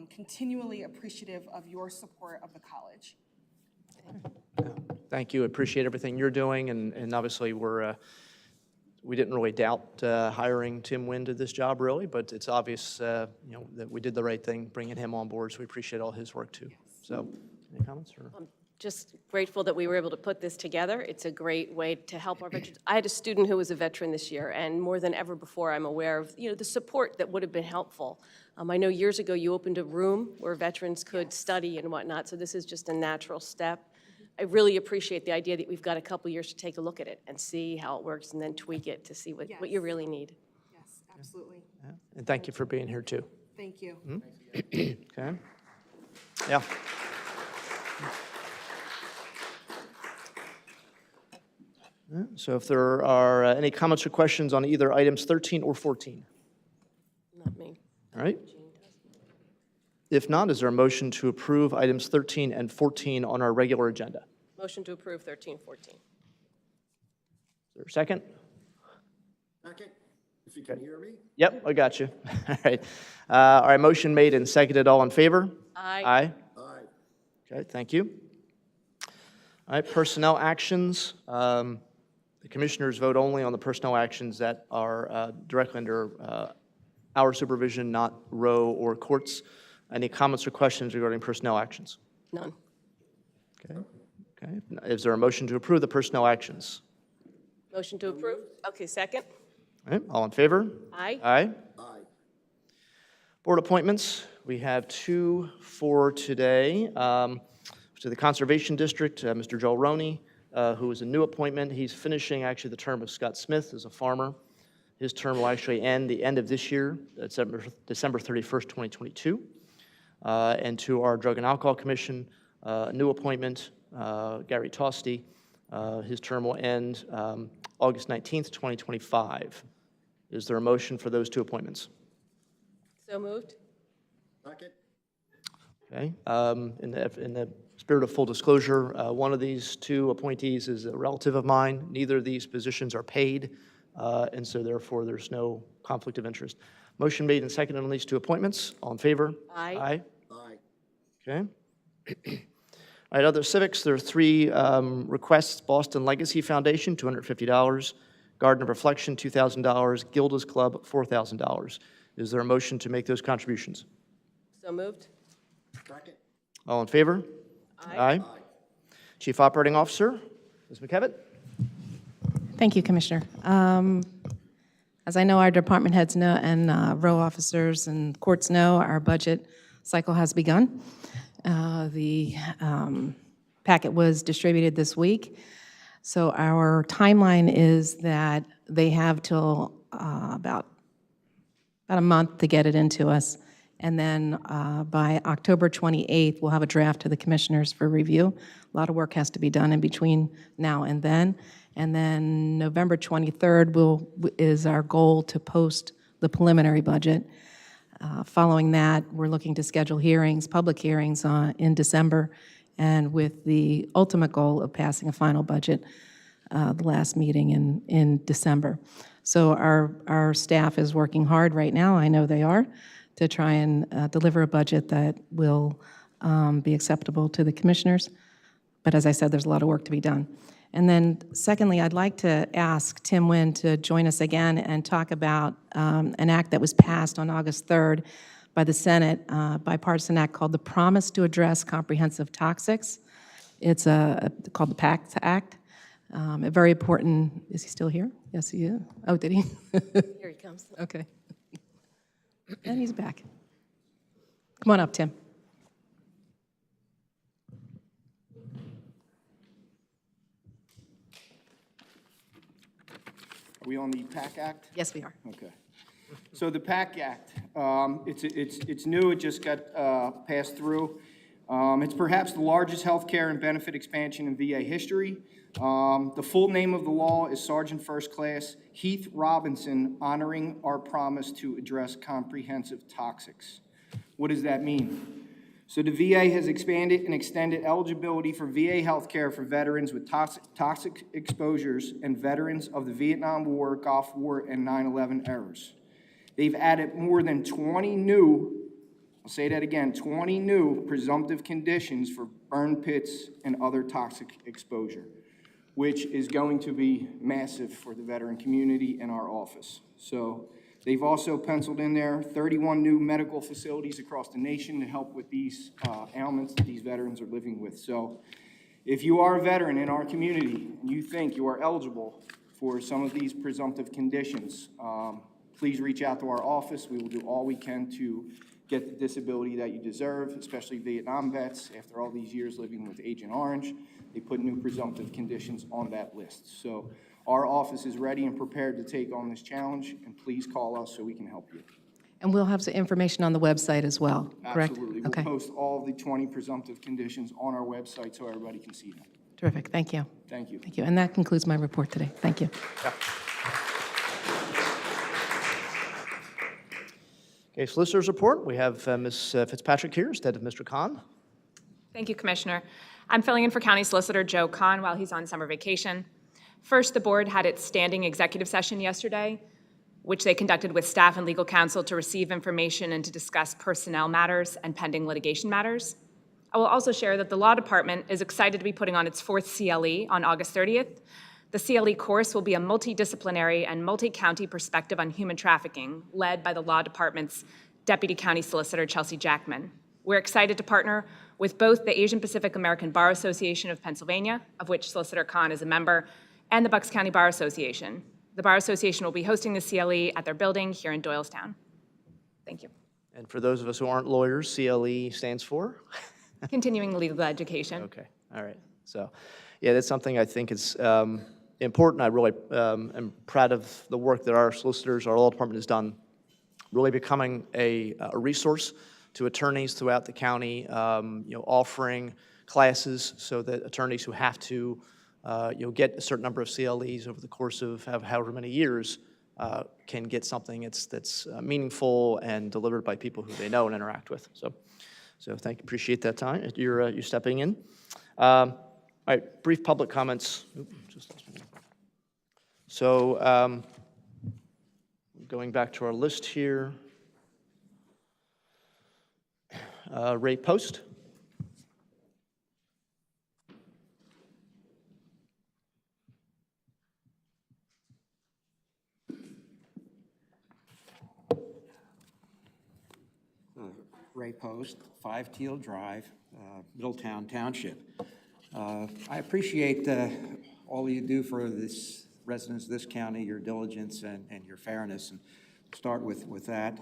continually appreciative of your support of the college. Thank you. Appreciate everything you're doing, and obviously we didn't really doubt hiring Tim Wynn to this job, really, but it's obvious that we did the right thing bringing him on board, so we appreciate all his work too. So, any comments? Or? Just grateful that we were able to put this together. It's a great way to help our veterans. I had a student who was a veteran this year, and more than ever before, I'm aware of the support that would have been helpful. I know years ago you opened a room where veterans could study and whatnot, so this is just a natural step. I really appreciate the idea that we've got a couple years to take a look at it and see how it works, and then tweak it to see what you really need. Yes, absolutely. Yeah. And thank you for being here too. Thank you. Okay. Yeah. So if there are any comments or questions on either items 13 or 14? Not me. All right. If not, is there a motion to approve items 13 and 14 on our regular agenda? Motion to approve 13, 14. Is there a second? Second, if you can hear me. Yep, I got you. All right, motion made and seconded. All in favor? Aye. Aye. Aye. Okay, thank you. All right, personnel actions. The commissioners vote only on the personnel actions that are directly under our supervision, not row or courts. Any comments or questions regarding personnel actions? None. Okay. Okay. Is there a motion to approve the personnel actions? Motion to approve? Okay, second. All right, all in favor? Aye. Aye. Aye. Board appointments, we have 2 for today. To the Conservation District, Mr. Joel Roney, who is a new appointment. He's finishing actually the term of Scott Smith as a farmer. His term will actually end the end of this year, December 31st, 2022. And to our Drug and Alcohol Commission, a new appointment, Gary Tosti. His term will end August 19th, 2025. Is there a motion for those 2 appointments? So moved. Second. Okay. In the spirit of full disclosure, one of these 2 appointees is a relative of mine. Neither of these positions are paid, and so therefore there's no conflict of interest. Motion made and seconded on these 2 appointments. All in favor? Aye. Aye. Aye. Okay. All right, other civics, there are 3 requests. Boston Legacy Foundation, $250. Garden of Reflection, $2,000. Gilda's Club, $4,000. Is there a motion to make those contributions? So moved. Second. All in favor? Aye. Aye. Chief Operating Officer, Ms. McKevitt? Thank you, Commissioner. As I know our department heads know and row officers and courts know, our budget cycle has begun. The packet was distributed this week. So our timeline is that they have till about a month to get it into us. And then by October 28th, we'll have a draft to the commissioners for review. A lot of work has to be done in between now and then. And then November 23rd is our goal to post the preliminary budget. Following that, we're looking to schedule hearings, public hearings in December, and with the ultimate goal of passing a final budget the last meeting in December. So our staff is working hard right now, I know they are, to try and deliver a budget that will be acceptable to the commissioners. But as I said, there's a lot of work to be done. And then secondly, I'd like to ask Tim Wynn to join us again and talk about an act that was passed on August 3rd by the Senate, bipartisan act called the Promise to Address Comprehensive Toxics. It's called the PACT Act. A very important, is he still here? Yes, he is. Oh, did he? Here he comes. Okay. And he's back. Come on up, Tim. Are we on the PAC Act? Yes, we are. Okay. So the PAC Act, it's new, it just got passed through. It's perhaps the largest healthcare and benefit expansion in VA history. The full name of the law is Sergeant First Class Heath Robinson, honoring our promise to address comprehensive toxics. What does that mean? So the VA has expanded and extended eligibility for VA healthcare for veterans with toxic exposures and veterans of the Vietnam War, Gulf War, and 9/11 eras. They've added more than 20 new, I'll say that again, 20 new presumptive conditions for burn pits and other toxic exposure, which is going to be massive for the veteran community and our office. So they've also penciled in there 31 new medical facilities across the nation to help with these ailments that these veterans are living with. So if you are a veteran in our community and you think you are eligible for some of these presumptive conditions, please reach out to our office. We will do all we can to get the disability that you deserve, especially Vietnam vets. After all these years living with Agent Orange, they put new presumptive conditions on that list. So our office is ready and prepared to take on this challenge, and please call us so we can help you. And we'll have some information on the website as well, correct? Absolutely. We'll post all the 20 presumptive conditions on our website so everybody can see them. Terrific, thank you. Thank you. Thank you, and that concludes my report today. Thank you. Okay, Solicitor's report. We have Ms. Fitzpatrick here instead of Mr. Khan. Thank you, Commissioner. I'm filling in for County Solicitor Joe Kahn while he's on summer vacation. First, the board had its standing executive session yesterday. which they conducted with staff and legal counsel to receive information and to discuss personnel matters and pending litigation matters. I will also share that the Law Department is excited to be putting on its 4th CLE on August 30th. The CLE course will be a multidisciplinary and multi-county perspective on human trafficking, led by the Law Department's Deputy County Solicitor, Chelsea Jackman. We're excited to partner with both the Asian Pacific American Bar Association of Pennsylvania, of which Solicitor Khan is a member, and the Bucks County Bar Association. The Bar Association will be hosting the CLE at their building here in Doylestown. Thank you. And for those of us who aren't lawyers, CLE stands for? Continuing legal education. Okay, all right. So, yeah, that's something I think is important. I really am proud of the work that our solicitors, our law department has done, really becoming a resource to attorneys throughout the county, offering classes so that attorneys who have to, get a certain number of CLEs over the course of however many years can get something that's meaningful and delivered by people who they know and interact with. So thank you, appreciate that time, you're stepping in. All right, brief public comments. So going back to our list here. Ray Post. Ray Post, 5 Teal Drive, Middletown Township. I appreciate all you do for this residents of this county, your diligence and your fairness, and start with that.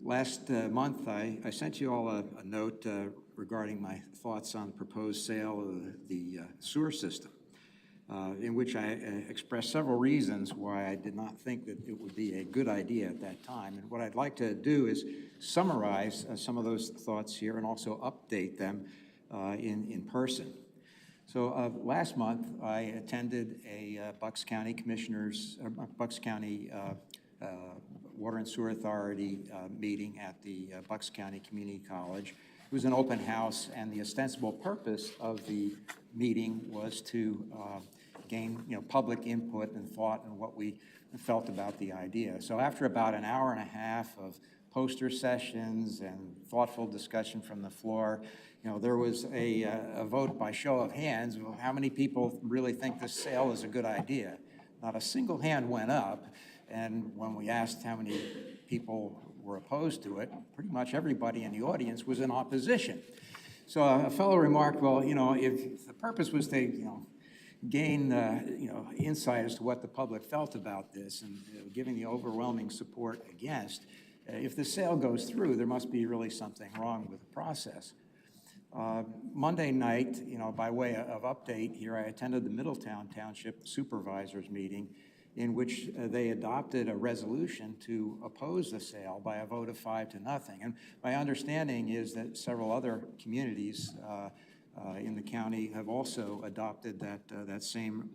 Last month, I sent you all a note regarding my thoughts on the proposed sale of the sewer system, in which I expressed several reasons why I did not think that it would be a good idea at that time. And what I'd like to do is summarize some of those thoughts here and also update them in person. So last month, I attended a Bucks County Water and Sewer Authority meeting at the Bucks County Community College. It was an open house, and the ostensible purpose of the meeting was to gain public input and thought and what we felt about the idea. So after about an hour and a half of poster sessions and thoughtful discussion from the floor, there was a vote by show of hands. Well, how many people really think this sale is a good idea? Not a single hand went up. And when we asked how many people were opposed to it, pretty much everybody in the audience was in opposition. So a fellow remarked, well, if the purpose was to, gain, insight as to what the public felt about this and giving the overwhelming support against, if the sale goes through, there must be really something wrong with the process. Monday night, by way of update here, I attended the Middletown Township Supervisors meeting, in which they adopted a resolution to oppose the sale by a vote of 5-0. And my understanding is that several other communities in the county have also adopted that same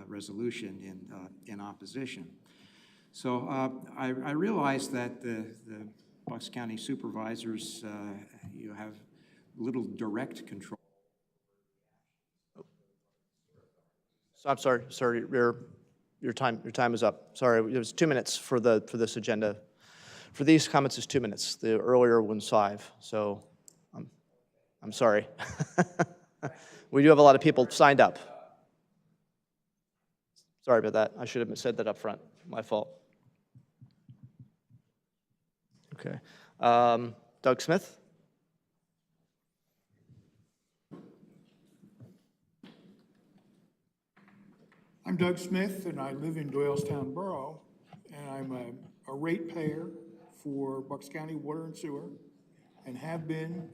resolution in opposition. So I realize that the Bucks County Supervisors, you have little direct control. So I'm sorry, your time is up. Sorry, it was 2 minutes for this agenda. For these comments, it's 2 minutes. The earlier one's 5. So I'm sorry. We do have a lot of people signed up. Sorry about that. I should have said that up front. My fault. Okay. Doug Smith. I'm Doug Smith, and I live in Doylestown Borough, and I'm a ratepayer for Bucks County Water and Sewer, and have been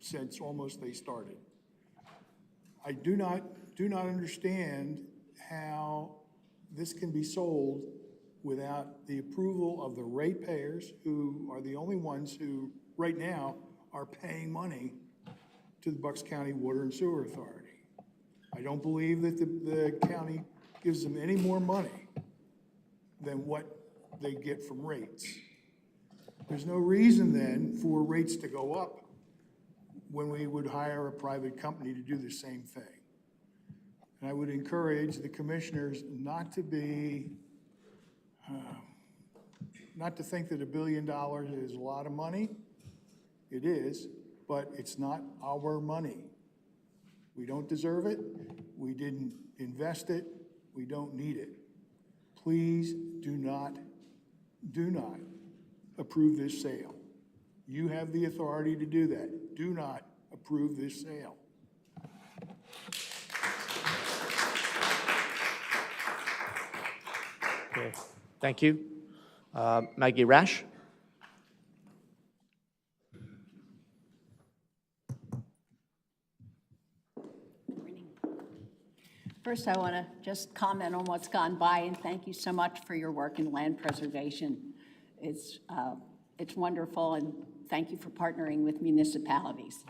since almost they started. I do not understand how this can be sold without the approval of the ratepayers, who are the only ones who, right now, are paying money to the Bucks County Water and Sewer Authority. I don't believe that the county gives them any more money than what they get from rates. There's no reason then for rates to go up when we would hire a private company to do the same thing. And I would encourage the commissioners not to be Not to think that $1 billion is a lot of money. It is, but it's not our money. We don't deserve it. We didn't invest it. We don't need it. Please do not approve this sale. You have the authority to do that. Do not approve this sale. Okay, thank you. Maggie Rash? First, I want to just comment on what's gone by and thank you so much for your work in land preservation. It's wonderful, and thank you for partnering with municipalities.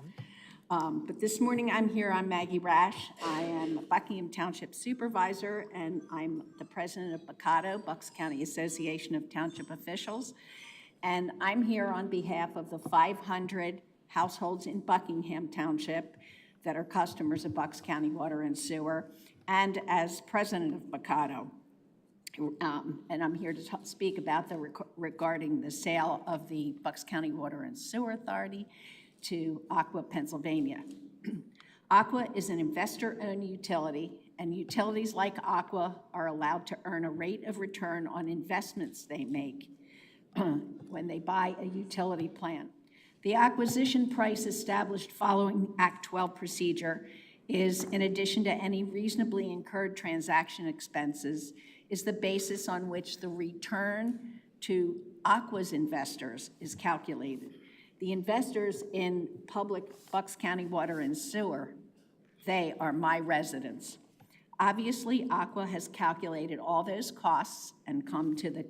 But this morning I'm here, I'm Maggie Rash. I am a Buckingham Township Supervisor, and I'm the president of BCATO, Bucks County Association of Township Officials. And I'm here on behalf of the 500 households in Buckingham Township that are customers of Bucks County Water and Sewer, and as president of BCATO. And I'm here to speak about regarding the sale of the Bucks County Water and Sewer Authority to Aqua Pennsylvania. Aqua is an investor-owned utility, and utilities like Aqua are allowed to earn a rate of return on investments they make when they buy a utility plant. The acquisition price established following Act 12 procedure is, in addition to any reasonably incurred transaction expenses, is the basis on which the return to Aqua's investors is calculated. The investors in public Bucks County Water and Sewer, they are my residents. Obviously, Aqua has calculated all those costs and come to the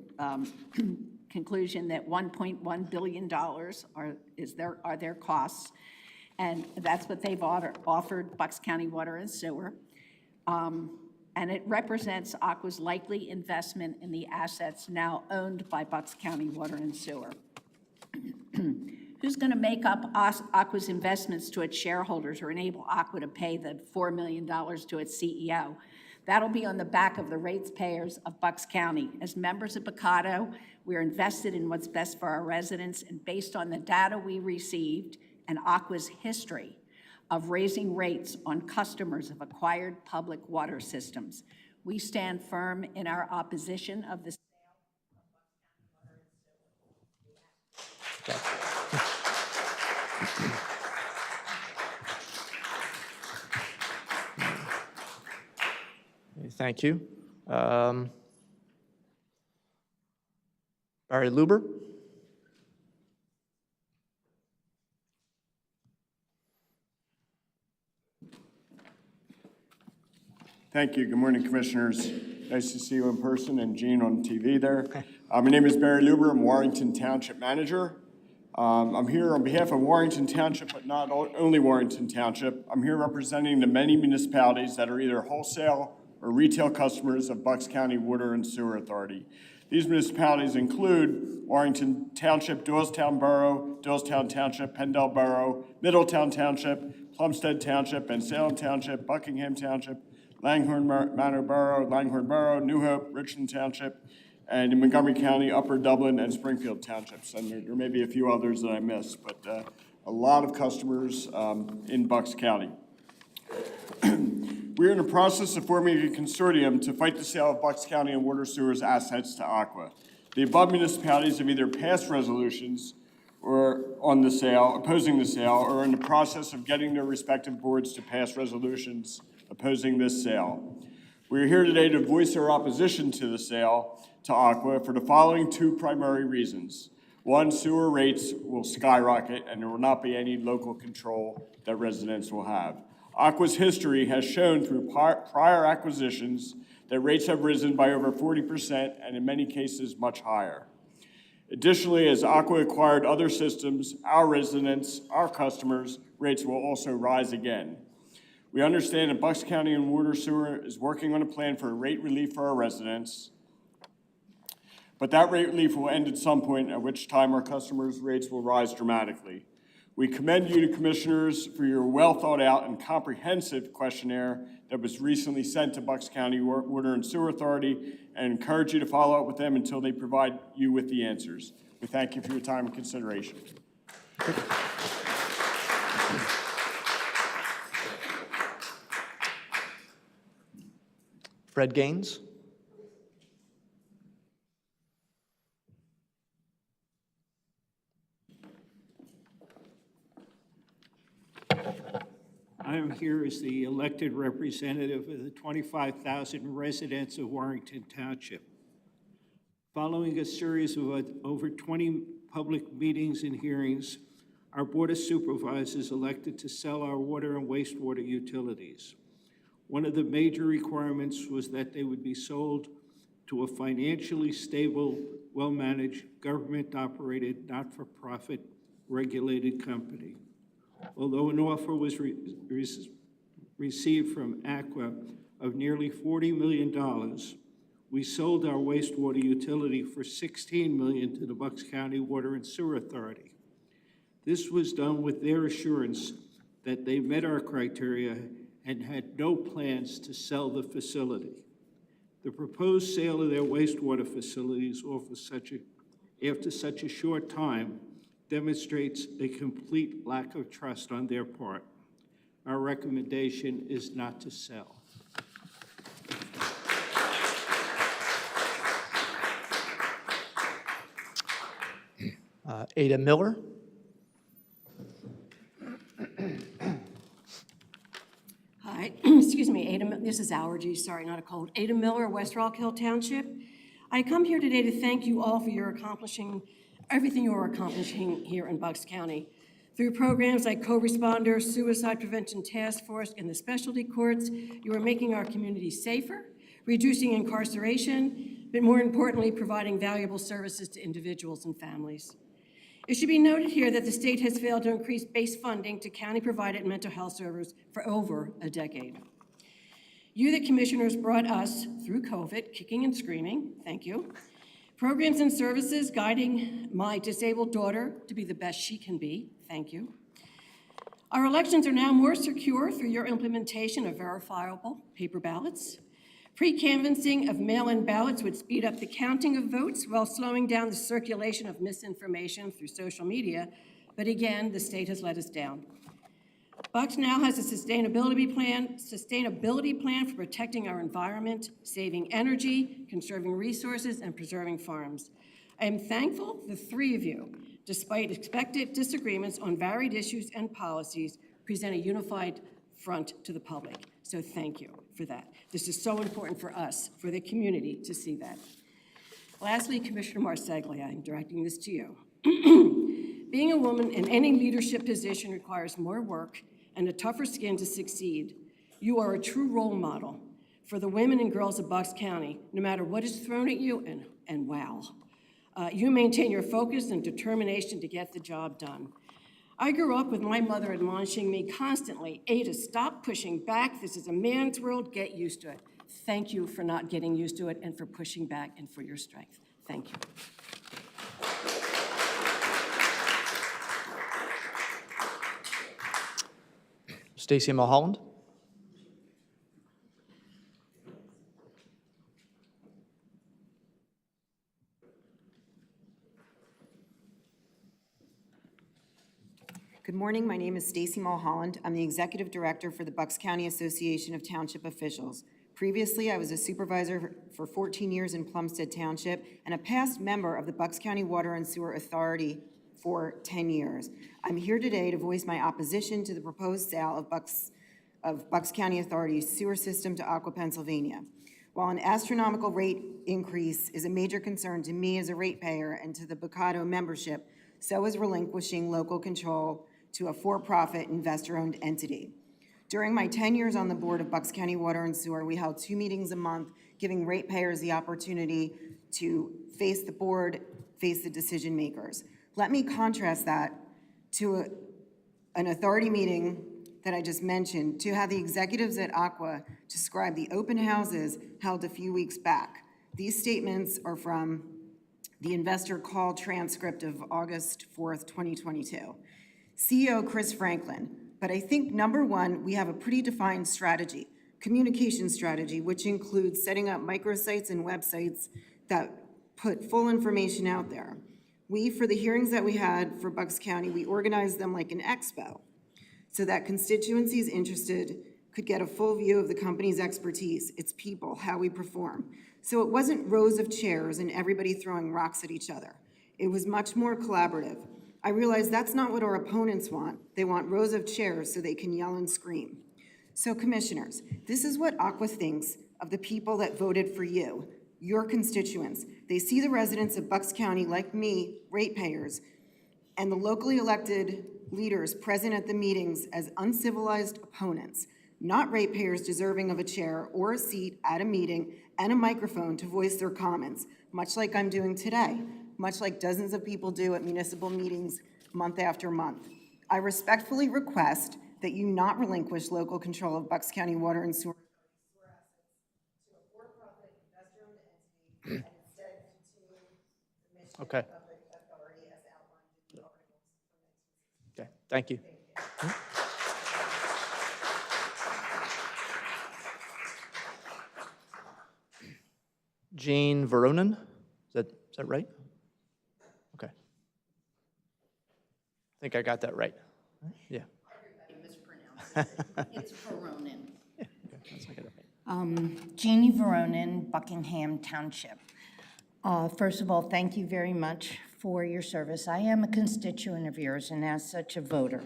conclusion that $1.1 billion are their costs, and that's what they've offered Bucks County Water and Sewer. And it represents Aqua's likely investment in the assets now owned by Bucks County Water and Sewer. Who's going to make up Aqua's investments to its shareholders or enable Aqua to pay the $4 million to its CEO? That'll be on the back of the ratepayers of Bucks County. As members of BCATO, we're invested in what's best for our residents, and based on the data we received and Aqua's history of raising rates on customers of acquired public water systems, we stand firm in our opposition of the sale of Bucks County Water and Sewer. Thank you. Barry Luber? Thank you. Good morning, Commissioners. Nice to see you in person and Gene on TV there. My name is Barry Luber. I'm Warrington Township Manager. I'm here on behalf of Warrington Township, but not only Warrington Township. I'm here representing the many municipalities that are either wholesale or retail customers of Bucks County Water and Sewer Authority. These municipalities include Warrington Township, Doylestown Borough, Doylestown Township, Pendle Borough, Middletown Township, Plumstead Township, and Salem Township, Buckingham Township, Langhorne Manor Borough, Langhorne Borough, New Hope, Richland Township, and in Montgomery County, Upper Dublin, and Springfield Townships. And there may be a few others that I missed, but a lot of customers in Bucks County. We are in the process of forming a consortium to fight the sale of Bucks County and Water Sewer's assets to Aqua. The above municipalities have either passed resolutions or on the sale, opposing the sale, or are in the process of getting their respective boards to pass resolutions opposing this sale. We are here today to voice our opposition to the sale to Aqua for the following two primary reasons. One, sewer rates will skyrocket and there will not be any local control that residents will have. Aqua's history has shown through prior acquisitions that rates have risen by over 40% and in many cases much higher. Additionally, as Aqua acquired other systems, our residents, our customers, rates will also rise again. We understand that Bucks County and Water Sewer is working on a plan for rate relief for our residents, but that rate relief will end at some point, at which time our customers' rates will rise dramatically. We commend you to commissioners for your well-thought-out and comprehensive questionnaire that was recently sent to Bucks County Water and Sewer Authority, and encourage you to follow up with them until they provide you with the answers. We thank you for your time and consideration. Fred Gaines. I am here as the elected representative of the 25,000 residents of Warrington Township. Following a series of over 20 public meetings and hearings, our Board of Supervisors elected to sell our water and wastewater utilities. One of the major requirements was that they would be sold to a financially stable, well-managed, government-operated, not-for-profit, regulated company. Although an offer was received from Aqua of nearly $40 million, we sold our wastewater utility for $16 million to the Bucks County Water and Sewer Authority. This was done with their assurance that they met our criteria and had no plans to sell the facility. The proposed sale of their wastewater facilities after such a short time demonstrates a complete lack of trust on their part. Our recommendation is not to sell. Ada Miller. Hi, excuse me, this is allergies, sorry, not a cold. Ada Miller, West Rock Hill Township. I come here today to thank you all for everything you are accomplishing here in Bucks County. Through programs like Co-Responder, Suicide Prevention Task Force, and the specialty courts, you are making our community safer, reducing incarceration, but more importantly, providing valuable services to individuals and families. It should be noted here that the state has failed to increase base funding to county-provided mental health services for over a decade. You, the commissioners, brought us through COVID, kicking and screaming, thank you, programs and services guiding my disabled daughter to be the best she can be, thank you. Our elections are now more secure through your implementation of verifiable paper ballots. Pre-canvassing of mail-in ballots would speed up the counting of votes while slowing down the circulation of misinformation through social media, but again, the state has let us down. Bucks now has a sustainability plan for protecting our environment, saving energy, conserving resources, and preserving farms. I am thankful the three of you, despite expected disagreements on varied issues and policies, present a unified front to the public. So thank you for that. This is so important for us, for the community, to see that. Lastly, Commissioner Marseglia, I'm directing this to you. Being a woman in any leadership position requires more work and a tougher skin to succeed. You are a true role model for the women and girls of Bucks County, no matter what is thrown at you, and wow. You maintain your focus and determination to get the job done. I grew up with my mother admonishing me constantly, Ada, stop pushing back. This is a man's world, get used to it. Thank you for not getting used to it and for pushing back and for your strength. Thank you. Stacey Mulholland. Good morning, my name is Stacey Mulholland. I'm the Executive Director for the Bucks County Association of Township Officials. Previously, I was a supervisor for 14 years in Plumstead Township and a past member of the Bucks County Water and Sewer Authority for 10 years. I'm here today to voice my opposition to the proposed sale of Bucks County Authority's sewer system to Aqua, Pennsylvania. While an astronomical rate increase is a major concern to me as a ratepayer and to the Bocado membership, so is relinquishing local control to a for-profit investor-owned entity. During my 10 years on the board of Bucks County Water and Sewer, we held 2 meetings a month, giving ratepayers the opportunity to face the board, face the decision makers. Let me contrast that to an authority meeting that I just mentioned, to how the executives at Aqua described the open houses held a few weeks back. These statements are from the investor call transcript of August 4th, 2022. CEO Chris Franklin. But I think number one, we have a pretty defined strategy, communication strategy, which includes setting up microsites and websites that put full information out there. For the hearings that we had for Bucks County, we organized them like an expo so that constituencies interested could get a full view of the company's expertise, its people, how we perform. So it wasn't rows of chairs and everybody throwing rocks at each other. It was much more collaborative. I realized that's not what our opponents want. They want rows of chairs so they can yell and scream. So commissioners, this is what Aqua thinks of the people that voted for you, your constituents. They see the residents of Bucks County, like me, ratepayers, and the locally elected leaders present at the meetings as uncivilized opponents, not ratepayers deserving of a chair or a seat at a meeting and a microphone to voice their comments, much like I'm doing today, much like dozens of people do at municipal meetings month after month. I respectfully request that you not relinquish local control of Bucks County water and sewer assets to a for-profit investor-owned entity and instead continue the mission of the authority as outlined in the articles from 1960. Okay, thank you. Jane Veronin, is that right? Okay. I think I got that right. Yeah. Everybody mispronounces it. It's Veronin. Yeah, okay, that's not good. Jeannie Veronin, Buckingham Township. First of all, thank you very much for your service. I am a constituent of yours and as such a voter.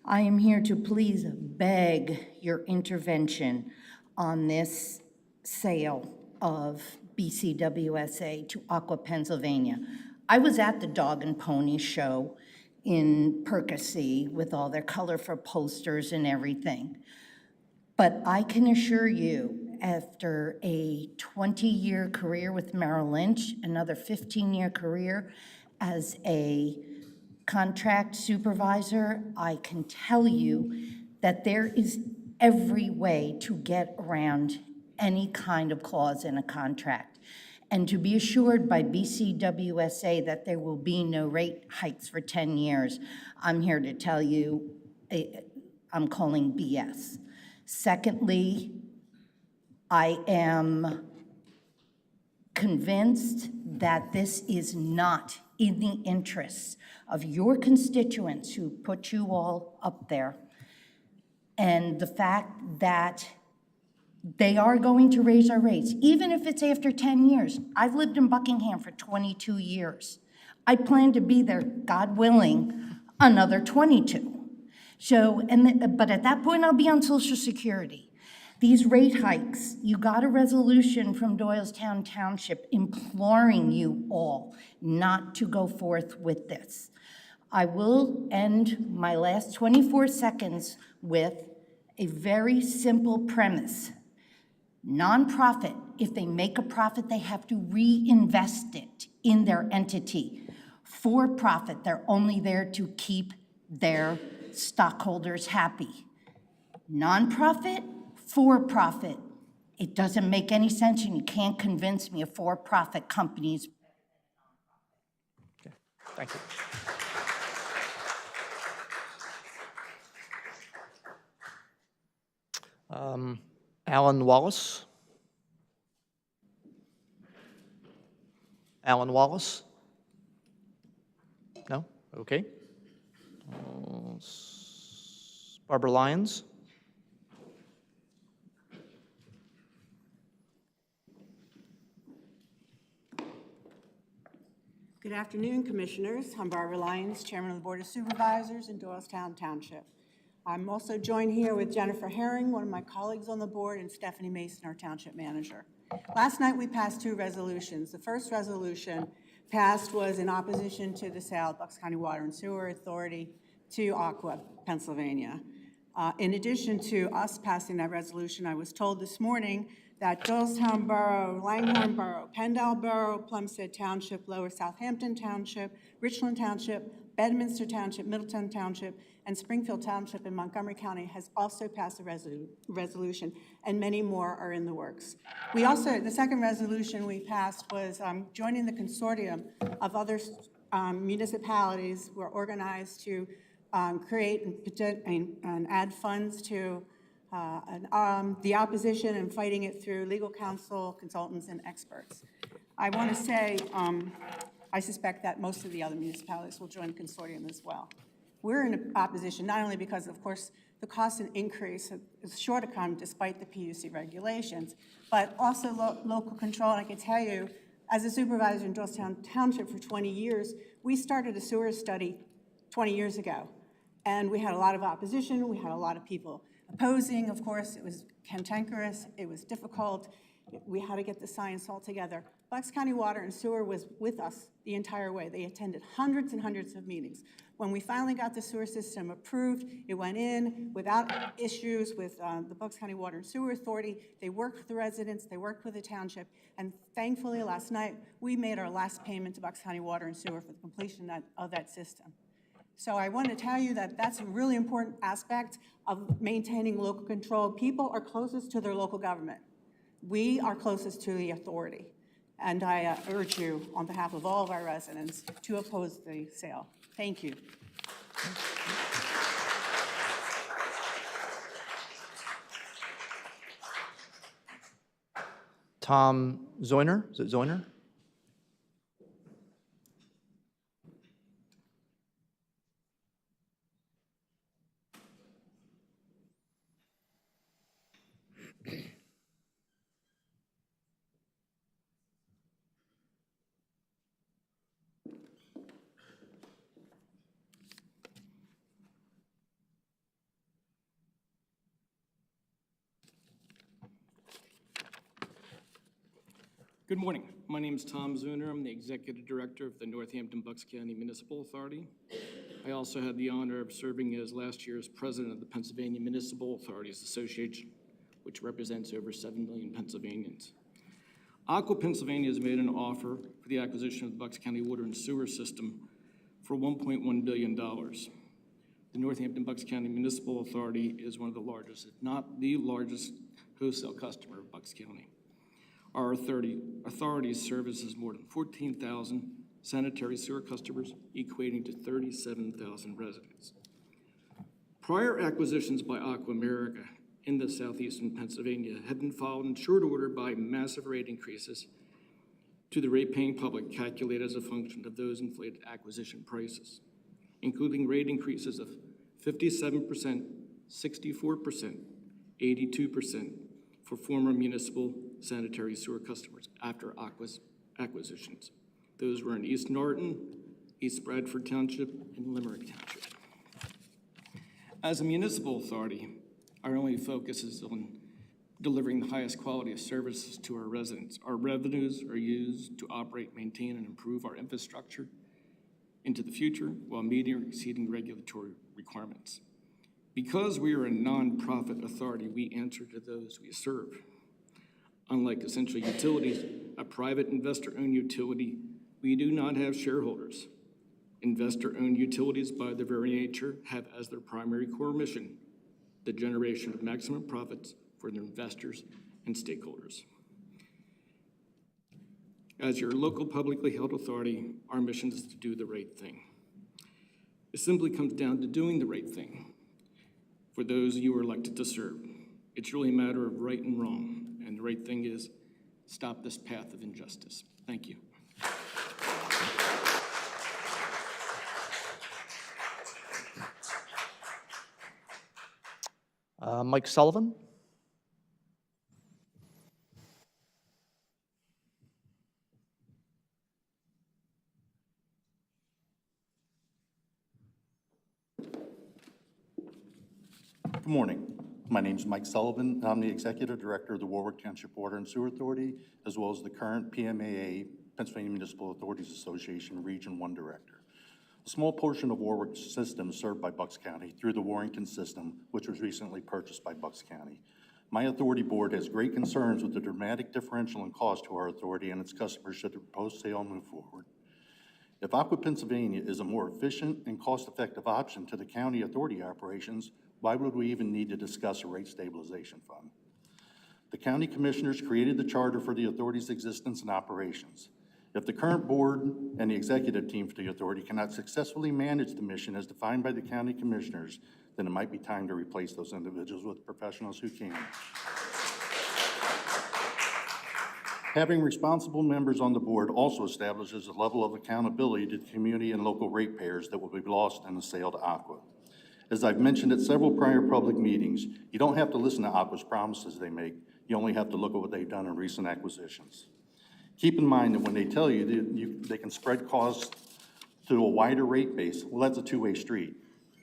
I am here to please beg your intervention on this sale of BCWSA to Aqua, Pennsylvania. I was at the Dog and Pony Show in Percy with all their colorful posters and everything. But I can assure you, after a 20-year career with Merrill Lynch, another 15-year career as a contract supervisor, I can tell you that there is every way to get around any kind of clause in a contract. And to be assured by BCWSA that there will be no rate hikes for 10 years, I'm here to tell you, I'm calling BS. Secondly, I am convinced that this is not in the interests of your constituents who put you all up there. And the fact that they are going to raise our rates, even if it's after 10 years. I've lived in Buckingham for 22 years. I plan to be there, God willing, another 22. So, but at that point, I'll be on Social Security. These rate hikes, you got a resolution from Doylestown Township imploring you all not to go forth with this. I will end my last 24 seconds with a very simple premise. Nonprofit, if they make a profit, they have to reinvest it in their entity. For profit, they're only there to keep their stockholders happy. Nonprofit, for profit. It doesn't make any sense, and you can't convince me a for-profit company's. Okay, thank you. Alan Wallace. Alan Wallace? No? Okay. Barbara Lyons? Good afternoon, Commissioners. I'm Barbara Lyons, Chairman of the Board of Supervisors in Doylestown Township. I'm also joined here with Jennifer Herring, one of my colleagues on the board, and Stephanie Mason, our Township Manager. Last night we passed two resolutions. The first resolution passed was in opposition to the sale of Bucks County Water and Sewer Authority to Aqua, Pennsylvania. In addition to us passing that resolution, I was told this morning that Doylestown Borough, Langhorne Borough, Pendle Borough, Plumstead Township, Lower Southampton Township, Richland Township, Bedminster Township, Middletown Township, and Springfield Township in Montgomery County has also passed a resolution, and many more are in the works. We also, the second resolution we passed was joining the consortium of other municipalities who are organized to create and add funds to the opposition and fighting it through legal counsel, consultants, and experts. I want to say, I suspect that most of the other municipalities will join the consortium as well. We're in opposition not only because, of course, the cost and increase is sure to come despite the PUC regulations, but also local control. And I can tell you, as a supervisor in Doylestown Township for 20 years, we started a sewer study 20 years ago. And we had a lot of opposition. We had a lot of people opposing. Of course, it was cantankerous. It was difficult. We had to get the science all together. Bucks County Water and Sewer was with us the entire way. They attended hundreds and hundreds of meetings. When we finally got the sewer system approved, it went in without issues with the Bucks County Water and Sewer Authority. They worked with the residents, they worked with the township, and thankfully last night, we made our last payment to Bucks County Water and Sewer for the completion of that system. So I want to tell you that that's a really important aspect of maintaining local control. People are closest to their local government. We are closest to the authority. And I urge you, on behalf of all of our residents, to oppose the sale. Thank you. Tom Zoyner, is it Zoyner? Good morning. My name is Tom Zuner. I'm the Executive Director of the Northampton-Bucks County Municipal Authority. I also had the honor of serving as last year's President of the Pennsylvania Municipal Authorities Association, which represents over 7 million Pennsylvanians. Aqua Pennsylvania has made an offer for the acquisition of the Bucks County Water and Sewer System for $1.1 billion. The Northampton-Bucks County Municipal Authority is one of the largest, if not the largest, wholesale customer of Bucks County. Our authority services more than 14,000 sanitary sewer customers, equating to 37,000 residents. Prior acquisitions by Aqua America in the southeastern Pennsylvania have been followed in short order by massive rate increases to the rate-paying public, calculated as a function of those inflated acquisition prices, including rate increases of 57%, 64%, 82%, for former municipal sanitary sewer customers after Aqua's acquisitions. Those were in East Norton, East Bradford Township, and Limerick Township. As a municipal authority, our only focus is on delivering the highest quality of services to our residents. Our revenues are used to operate, maintain, and improve our infrastructure into the future while meeting or exceeding regulatory requirements. Because we are a nonprofit authority, we answer to those we serve. Unlike essential utilities, a private investor-owned utility, we do not have shareholders. Investor-owned utilities, by their very nature, have as their primary core mission the generation of maximum profits for their investors and stakeholders. As your local publicly held authority, our mission is to do the right thing. It simply comes down to doing the right thing for those you are elected to serve. It's really a matter of right and wrong, and the right thing is stop this path of injustice. Thank you. Mike Sullivan. Good morning. My name is Mike Sullivan. I'm the Executive Director of the Warwick Township Water and Sewer Authority, as well as the current PMAA, Pennsylvania Municipal Authorities Association Region 1 Director. A small portion of Warwick's system is served by Bucks County through the Warrington system, which was recently purchased by Bucks County. My authority board has great concerns with the dramatic differential in cost to our authority and its customers should the proposed sale move forward. If Aqua Pennsylvania is a more efficient and cost-effective option to the county authority operations, why would we even need to discuss a rate stabilization fund? The county commissioners created the charter for the authority's existence and operations. If the current board and the executive team for the authority cannot successfully manage the mission as defined by the county commissioners, then it might be time to replace those individuals with professionals who can. Having responsible members on the board also establishes a level of accountability to the community and local ratepayers that will be lost in the sale to Aqua. As I've mentioned at several prior public meetings, you don't have to listen to Aqua's promises they make. You only have to look at what they've done in recent acquisitions. Keep in mind that when they tell you that they can spread costs to a wider rate base, well, that's a two-way street.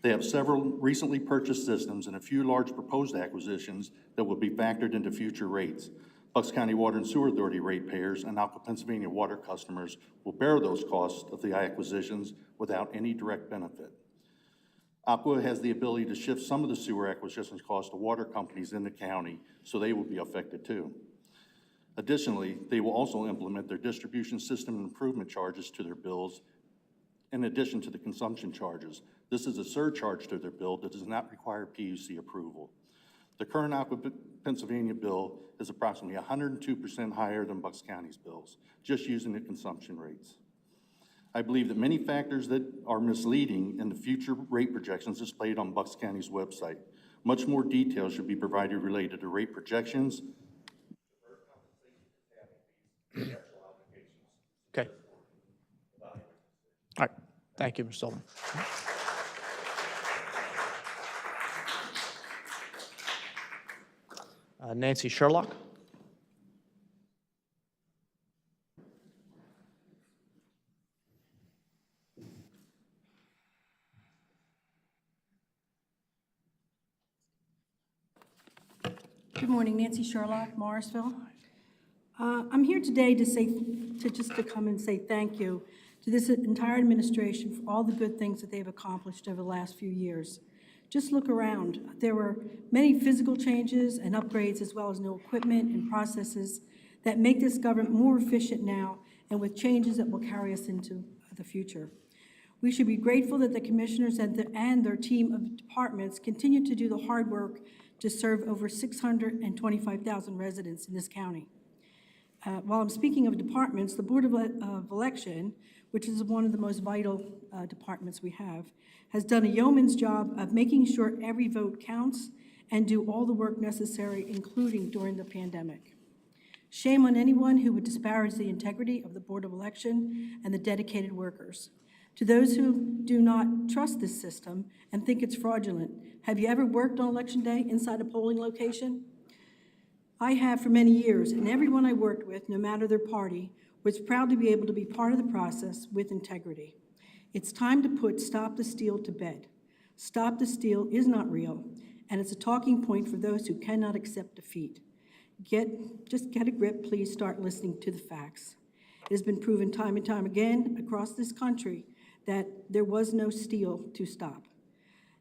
They have several recently purchased systems and a few large proposed acquisitions that will be factored into future rates. Bucks County Water and Sewer Authority ratepayers and Aqua Pennsylvania water customers will bear those costs of the acquisitions without any direct benefit. Aqua has the ability to shift some of the sewer acquisitions costs to water companies in the county, so they will be affected too. Additionally, they will also implement their distribution system improvement charges to their bills in addition to the consumption charges. This is a surcharge to their bill that does not require PUC approval. The current Aqua Pennsylvania bill is approximately 102% higher than Bucks County's bills, just using the consumption rates. I believe that many factors that are misleading in the future rate projections displayed on Bucks County's website. Much more detail should be provided related to rate projections. Okay. All right. Thank you, Mr. Sullivan. Nancy Sherlock. Good morning, Nancy Sherlock, Morrisville. I'm here today to come and say thank you to this entire administration for all the good things that they've accomplished over the last few years. Just look around. There were many physical changes and upgrades as well as new equipment and processes that make this government more efficient now and with changes that will carry us into the future. We should be grateful that the commissioners and their team of departments continue to do the hard work to serve over 625,000 residents in this county. While I'm speaking of departments, the Board of Election, which is one of the most vital departments we have, has done a yeoman's job of making sure every vote counts and do all the work necessary, including during the pandemic. Shame on anyone who would disparage the integrity of the Board of Election and the dedicated workers. To those who do not trust this system and think it's fraudulent, have you ever worked on Election Day inside a polling location? I have for many years, and everyone I worked with, no matter their party, was proud to be able to be part of the process with integrity. It's time to put Stop the Steal to bed. Stop the Steal is not real, and it's a talking point for those who cannot accept defeat. Just get a grip, please start listening to the facts. It has been proven time and time again across this country that there was no steal to stop.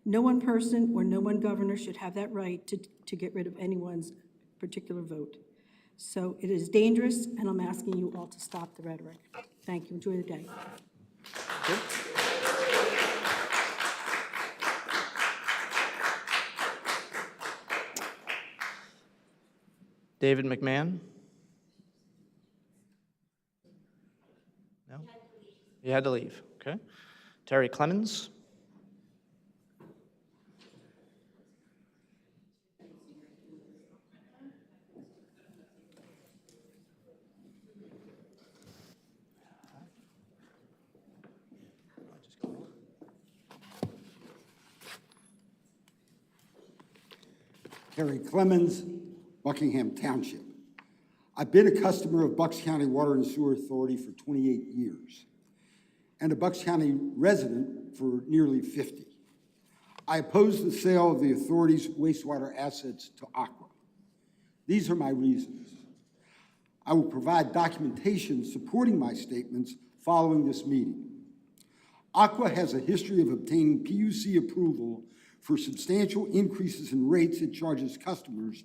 No one person or no one governor should have that right to get rid of anyone's particular vote. So it is dangerous, and I'm asking you all to stop the rhetoric. Thank you. Enjoy the day. Good. David McMahon? No? You had to leave. Okay. Terry Clemens? Terry Clemens, Buckingham Township. I've been a customer of Bucks County Water and Sewer Authority for 28 years and a Bucks County resident for nearly 50. I oppose the sale of the authority's wastewater assets to Aqua. These are my reasons. I will provide documentation supporting my statements following this meeting. Aqua has a history of obtaining PUC approval for substantial increases in rates it charges customers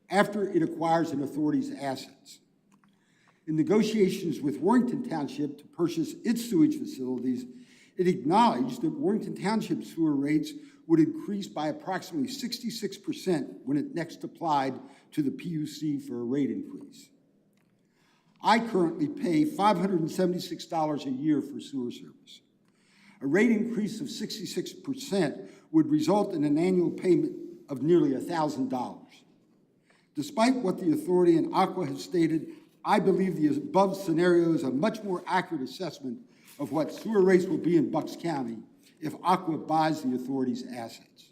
after it acquires an authority's assets. In negotiations with Warrington Township to purchase its sewage facilities, it acknowledged that Warrington Township sewer rates would increase by approximately 66% when it next applied to the PUC for a rate increase. I currently pay $576 a year for sewer service. A rate increase of 66% would result in an annual payment of nearly $1,000. Despite what the authority and Aqua have stated, I believe the above scenario is a much more accurate assessment of what sewer rates will be in Bucks County if Aqua buys the authority's assets.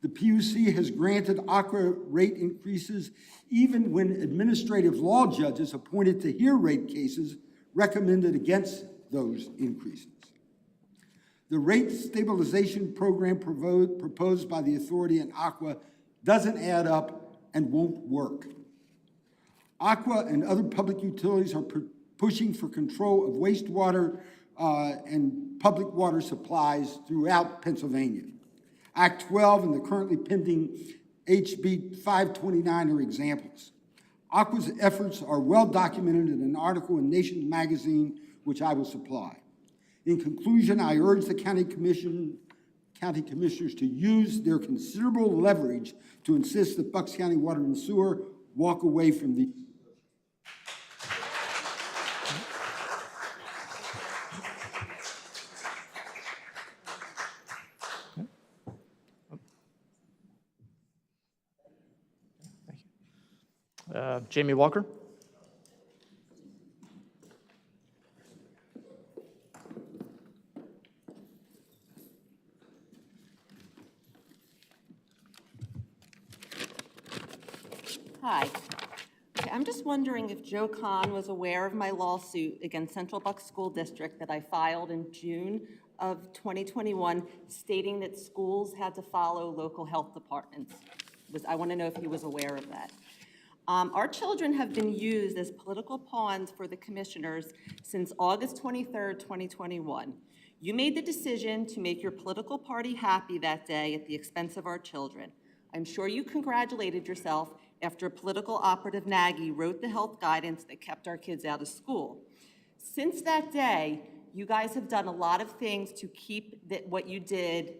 The PUC has granted Aqua rate increases even when administrative law judges appointed to hear rate cases recommended against those increases. The rate stabilization program proposed by the authority and Aqua doesn't add up and won't work. Aqua and other public utilities are pushing for control of wastewater and public water supplies throughout Pennsylvania. Act 12 and the currently pending HB 529 are examples. Aqua's efforts are well documented in an article in Nation magazine, which I will supply. In conclusion, I urge the county commissioners to use their considerable leverage to insist that Bucks County Water and Sewer walk away from the Jamie Walker. Hi. Okay, I'm just wondering if Joe Kahn was aware of my lawsuit against Central Bucks School District that I filed in June of 2021, stating that schools had to follow local health departments. I want to know if he was aware of that. Our children have been used as political pawns for the commissioners since August 23rd, 2021. You made the decision to make your political party happy that day at the expense of our children. I'm sure you congratulated yourself after political operative Nagy wrote the health guidance that kept our kids out of school. Since that day, you guys have done a lot of things to keep what you did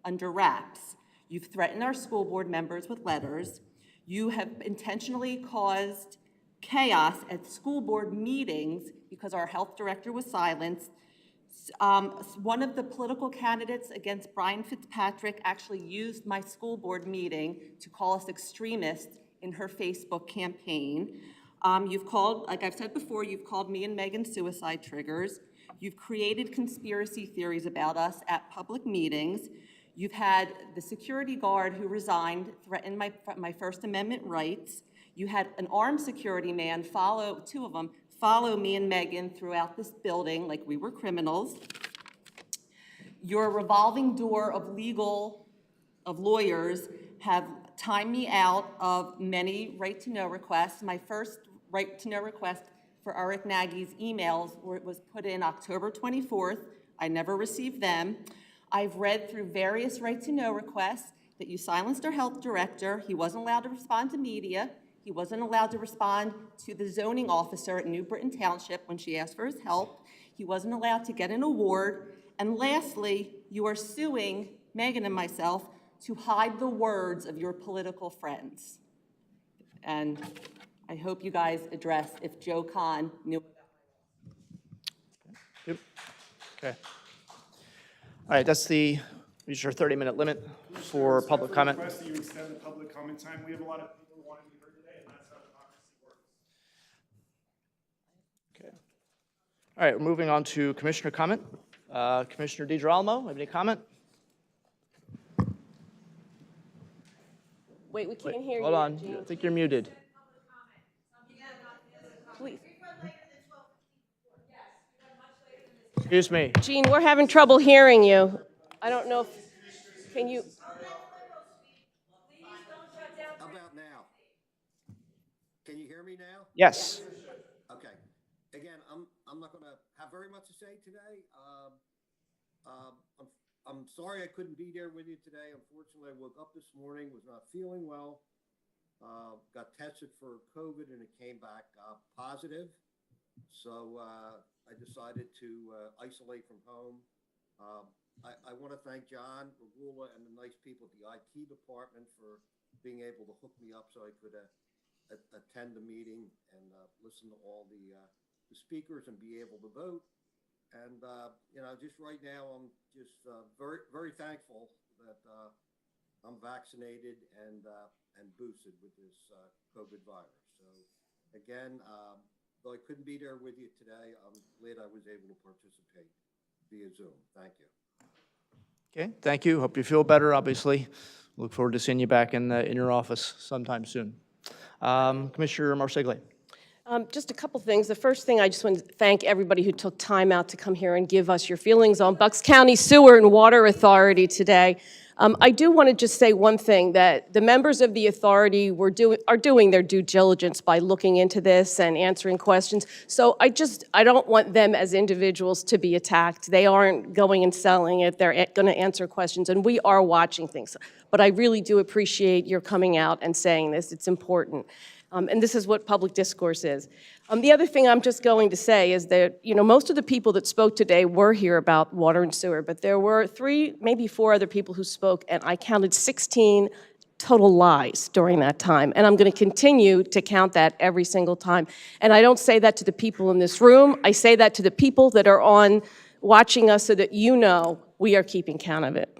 under wraps. You've threatened our school board members with letters. You have intentionally caused chaos at school board meetings because our health director was silenced. One of the political candidates against Brian Fitzpatrick actually used my school board meeting to call us extremists in her Facebook campaign. You've called, like I've said before, you've called me and Megan suicide triggers. You've created conspiracy theories about us at public meetings. You've had the security guard who resigned threaten my First Amendment rights. You had an armed security man two of them, follow me and Megan throughout this building like we were criminals. Your revolving door of lawyers have timed me out of many right-to-know requests. My first right-to-know request for Eric Nagy's emails was put in October 24th. I never received them. I've read through various right-to-know requests that you silenced our health director. He wasn't allowed to respond to media. He wasn't allowed to respond to the zoning officer at New Britain Township when she asked for his help. He wasn't allowed to get an award. And lastly, you are suing Megan and myself to hide the words of your political friends. And I hope you guys address if Joe Kahn knew about Yep. Okay. All right, that's the, use your 30-minute limit for public comment. Request that you extend the public comment time. We have a lot of people who want to be heard today, and that's how democracy works. Okay. All right, we're moving on to commissioner comment. Commissioner DiGirolamo, have any comment? Wait, we can't hear you. Hold on, Jean. I think you're muted. Please. Excuse me. Jean, we're having trouble hearing you. I don't know if, can you? How about now? Can you hear me now? Yes. Okay. Again, I'm not going to have very much to say today. I'm sorry I couldn't be there with you today. Unfortunately, I woke up this morning, was not feeling well, got tested for COVID, and it came back positive. So I decided to isolate from home. I want to thank John Regula and the nice people at the IT department for being able to hook me up so I could attend the meeting and listen to all the speakers and be able to vote. And, just right now, I'm just very, very thankful that I'm vaccinated and boosted with this COVID virus. So again, though I couldn't be there with you today, I'm glad I was able to participate via Zoom. Thank you. Okay, thank you. Hope you feel better, obviously. Look forward to seeing you back in your office sometime soon. Commissioner Marseglia. Just a couple things. The first thing, I just want to thank everybody who took time out to come here and give us your feelings on Bucks County Sewer and Water Authority today. I do want to just say one thing, that the members of the authority are doing their due diligence by looking into this and answering questions. So I don't want them as individuals to be attacked. They aren't going and selling it. They're going to answer questions, and we are watching things. But I really do appreciate your coming out and saying this. It's important. And this is what public discourse is. The other thing I'm just going to say is that, most of the people that spoke today were here about water and sewer, but there were 3, maybe 4 other people who spoke, and I counted 16 total lies during that time. And I'm going to continue to count that every single time. And I don't say that to the people in this room. I say that to the people that are watching us so that we are keeping count of it.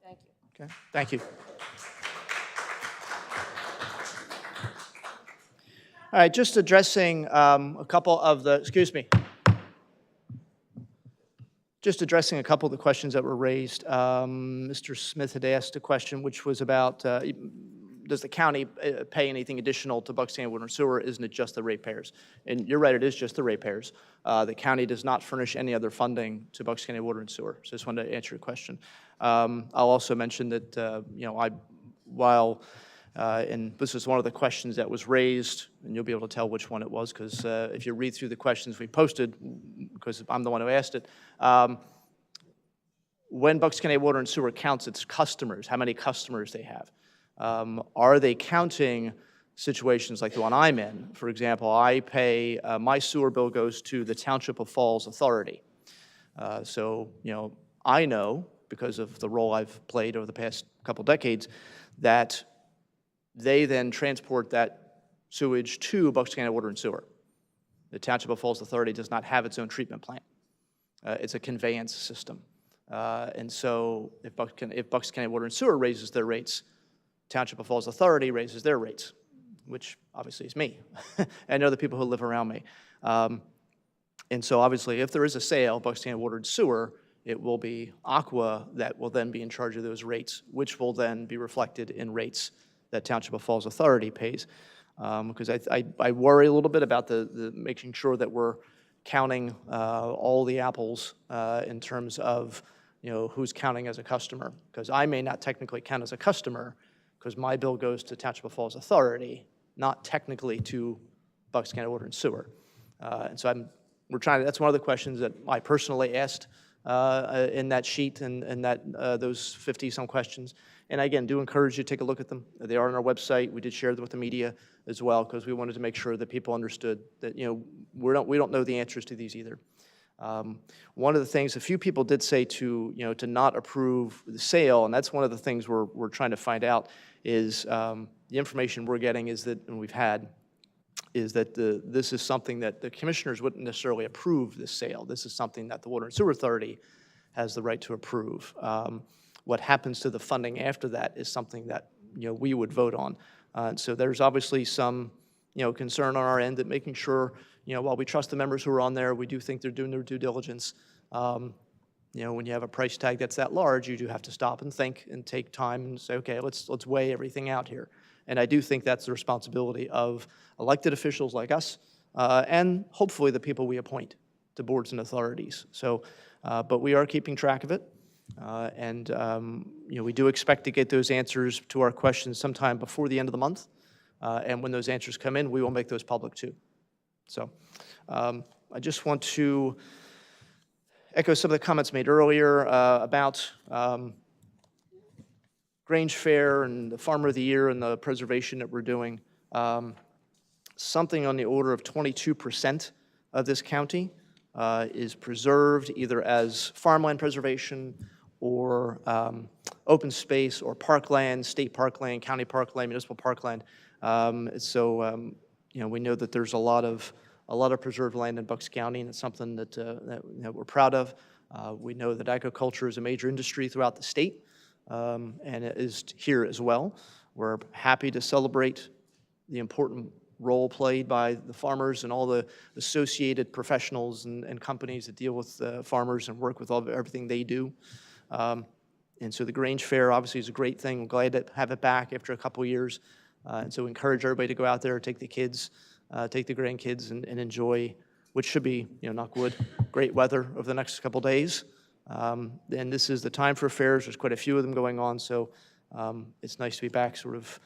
Thank you. Okay, thank you. All right, just addressing a couple of the, just addressing a couple of the questions that were raised. Mr. Smith had asked a question which was about, does the county pay anything additional to Bucks County Water and Sewer? Isn't it just the ratepayers? And you're right, it is just the ratepayers. The county does not furnish any other funding to Bucks County Water and Sewer. So I just wanted to answer your question. I'll also mention that, and this is one of the questions that was raised, and you'll be able to tell which one it was, because if you read through the questions we posted, because I'm the one who asked it, when Bucks County Water and Sewer counts its customers, how many customers they have, are they counting situations like the one I'm in? For example, I pay, my sewer bill goes to the Township of Falls Authority. So, I know, because of the role I've played over the past couple decades, that they then transport that sewage to Bucks County Water and Sewer. The Township of Falls Authority does not have its own treatment plant. It's a conveyance system. And so if Bucks County Water and Sewer raises their rates, Township of Falls Authority raises their rates, which obviously is me and other people who live around me. And so obviously if there is a sale, Bucks County Water and Sewer, it will be Aqua that will then be in charge of those rates, which will then be reflected in rates that Township of Falls Authority pays. Because I worry a little bit about the making sure that we're counting all the apples in terms of who's counting as a customer. Because I may not technically count as a customer because my bill goes to Township of Falls Authority, not technically to Bucks County Water and Sewer. And so that's one of the questions that I personally asked in that sheet and those 50-some questions. And again, do encourage you to take a look at them. They are on our website. We did share them with the media as well because we wanted to make sure that people understood that we don't know the answers to these either. One of the things a few people did say to not approve the sale, and that's one of the things we're trying to find out is the information we're getting is that, and we've had, is that this is something that the commissioners wouldn't necessarily approve this sale. This is something that the Water and Sewer Authority has the right to approve. What happens to the funding after that is something that we would vote on. So there's obviously some concern on our end that making sure while we trust the members who are on there, we do think they're doing their due diligence. When you have a price tag that's that large, you do have to stop and think and take time and say, okay, let's weigh everything out here. And I do think that's the responsibility of elected officials like us and hopefully the people we appoint to boards and authorities. So, but we are keeping track of it. We do expect to get those answers to our questions sometime before the end of the month. And when those answers come in, we will make those public too. So I just want to echo some of the comments made earlier about Grange Fair and the Farmer of the Year and the preservation that we're doing. Something on the order of 22% of this county is preserved either as farmland preservation or open space or parkland, state parkland, county parkland, municipal parkland. We know that there's a lot of preserved land in Bucks County, and it's something that we're proud of. We know that agriculture is a major industry throughout the state, and it is here as well. We're happy to celebrate the important role played by the farmers and all the associated professionals and companies that deal with farmers and work with everything they do. And so the Grange Fair obviously is a great thing. We're glad to have it back after a couple of years. And so encourage everybody to go out there, take the kids, take the grandkids, and enjoy, which should be, knock wood, great weather over the next couple days. And this is the time for fairs. There's quite a few of them going on, so it's nice to be back sort of,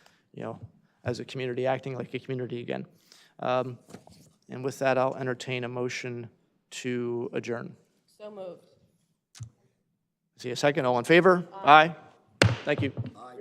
as a community, acting like a community again. And with that, I'll entertain a motion to adjourn. So moved. See a second. All in favor? Aye. Thank you. Aye.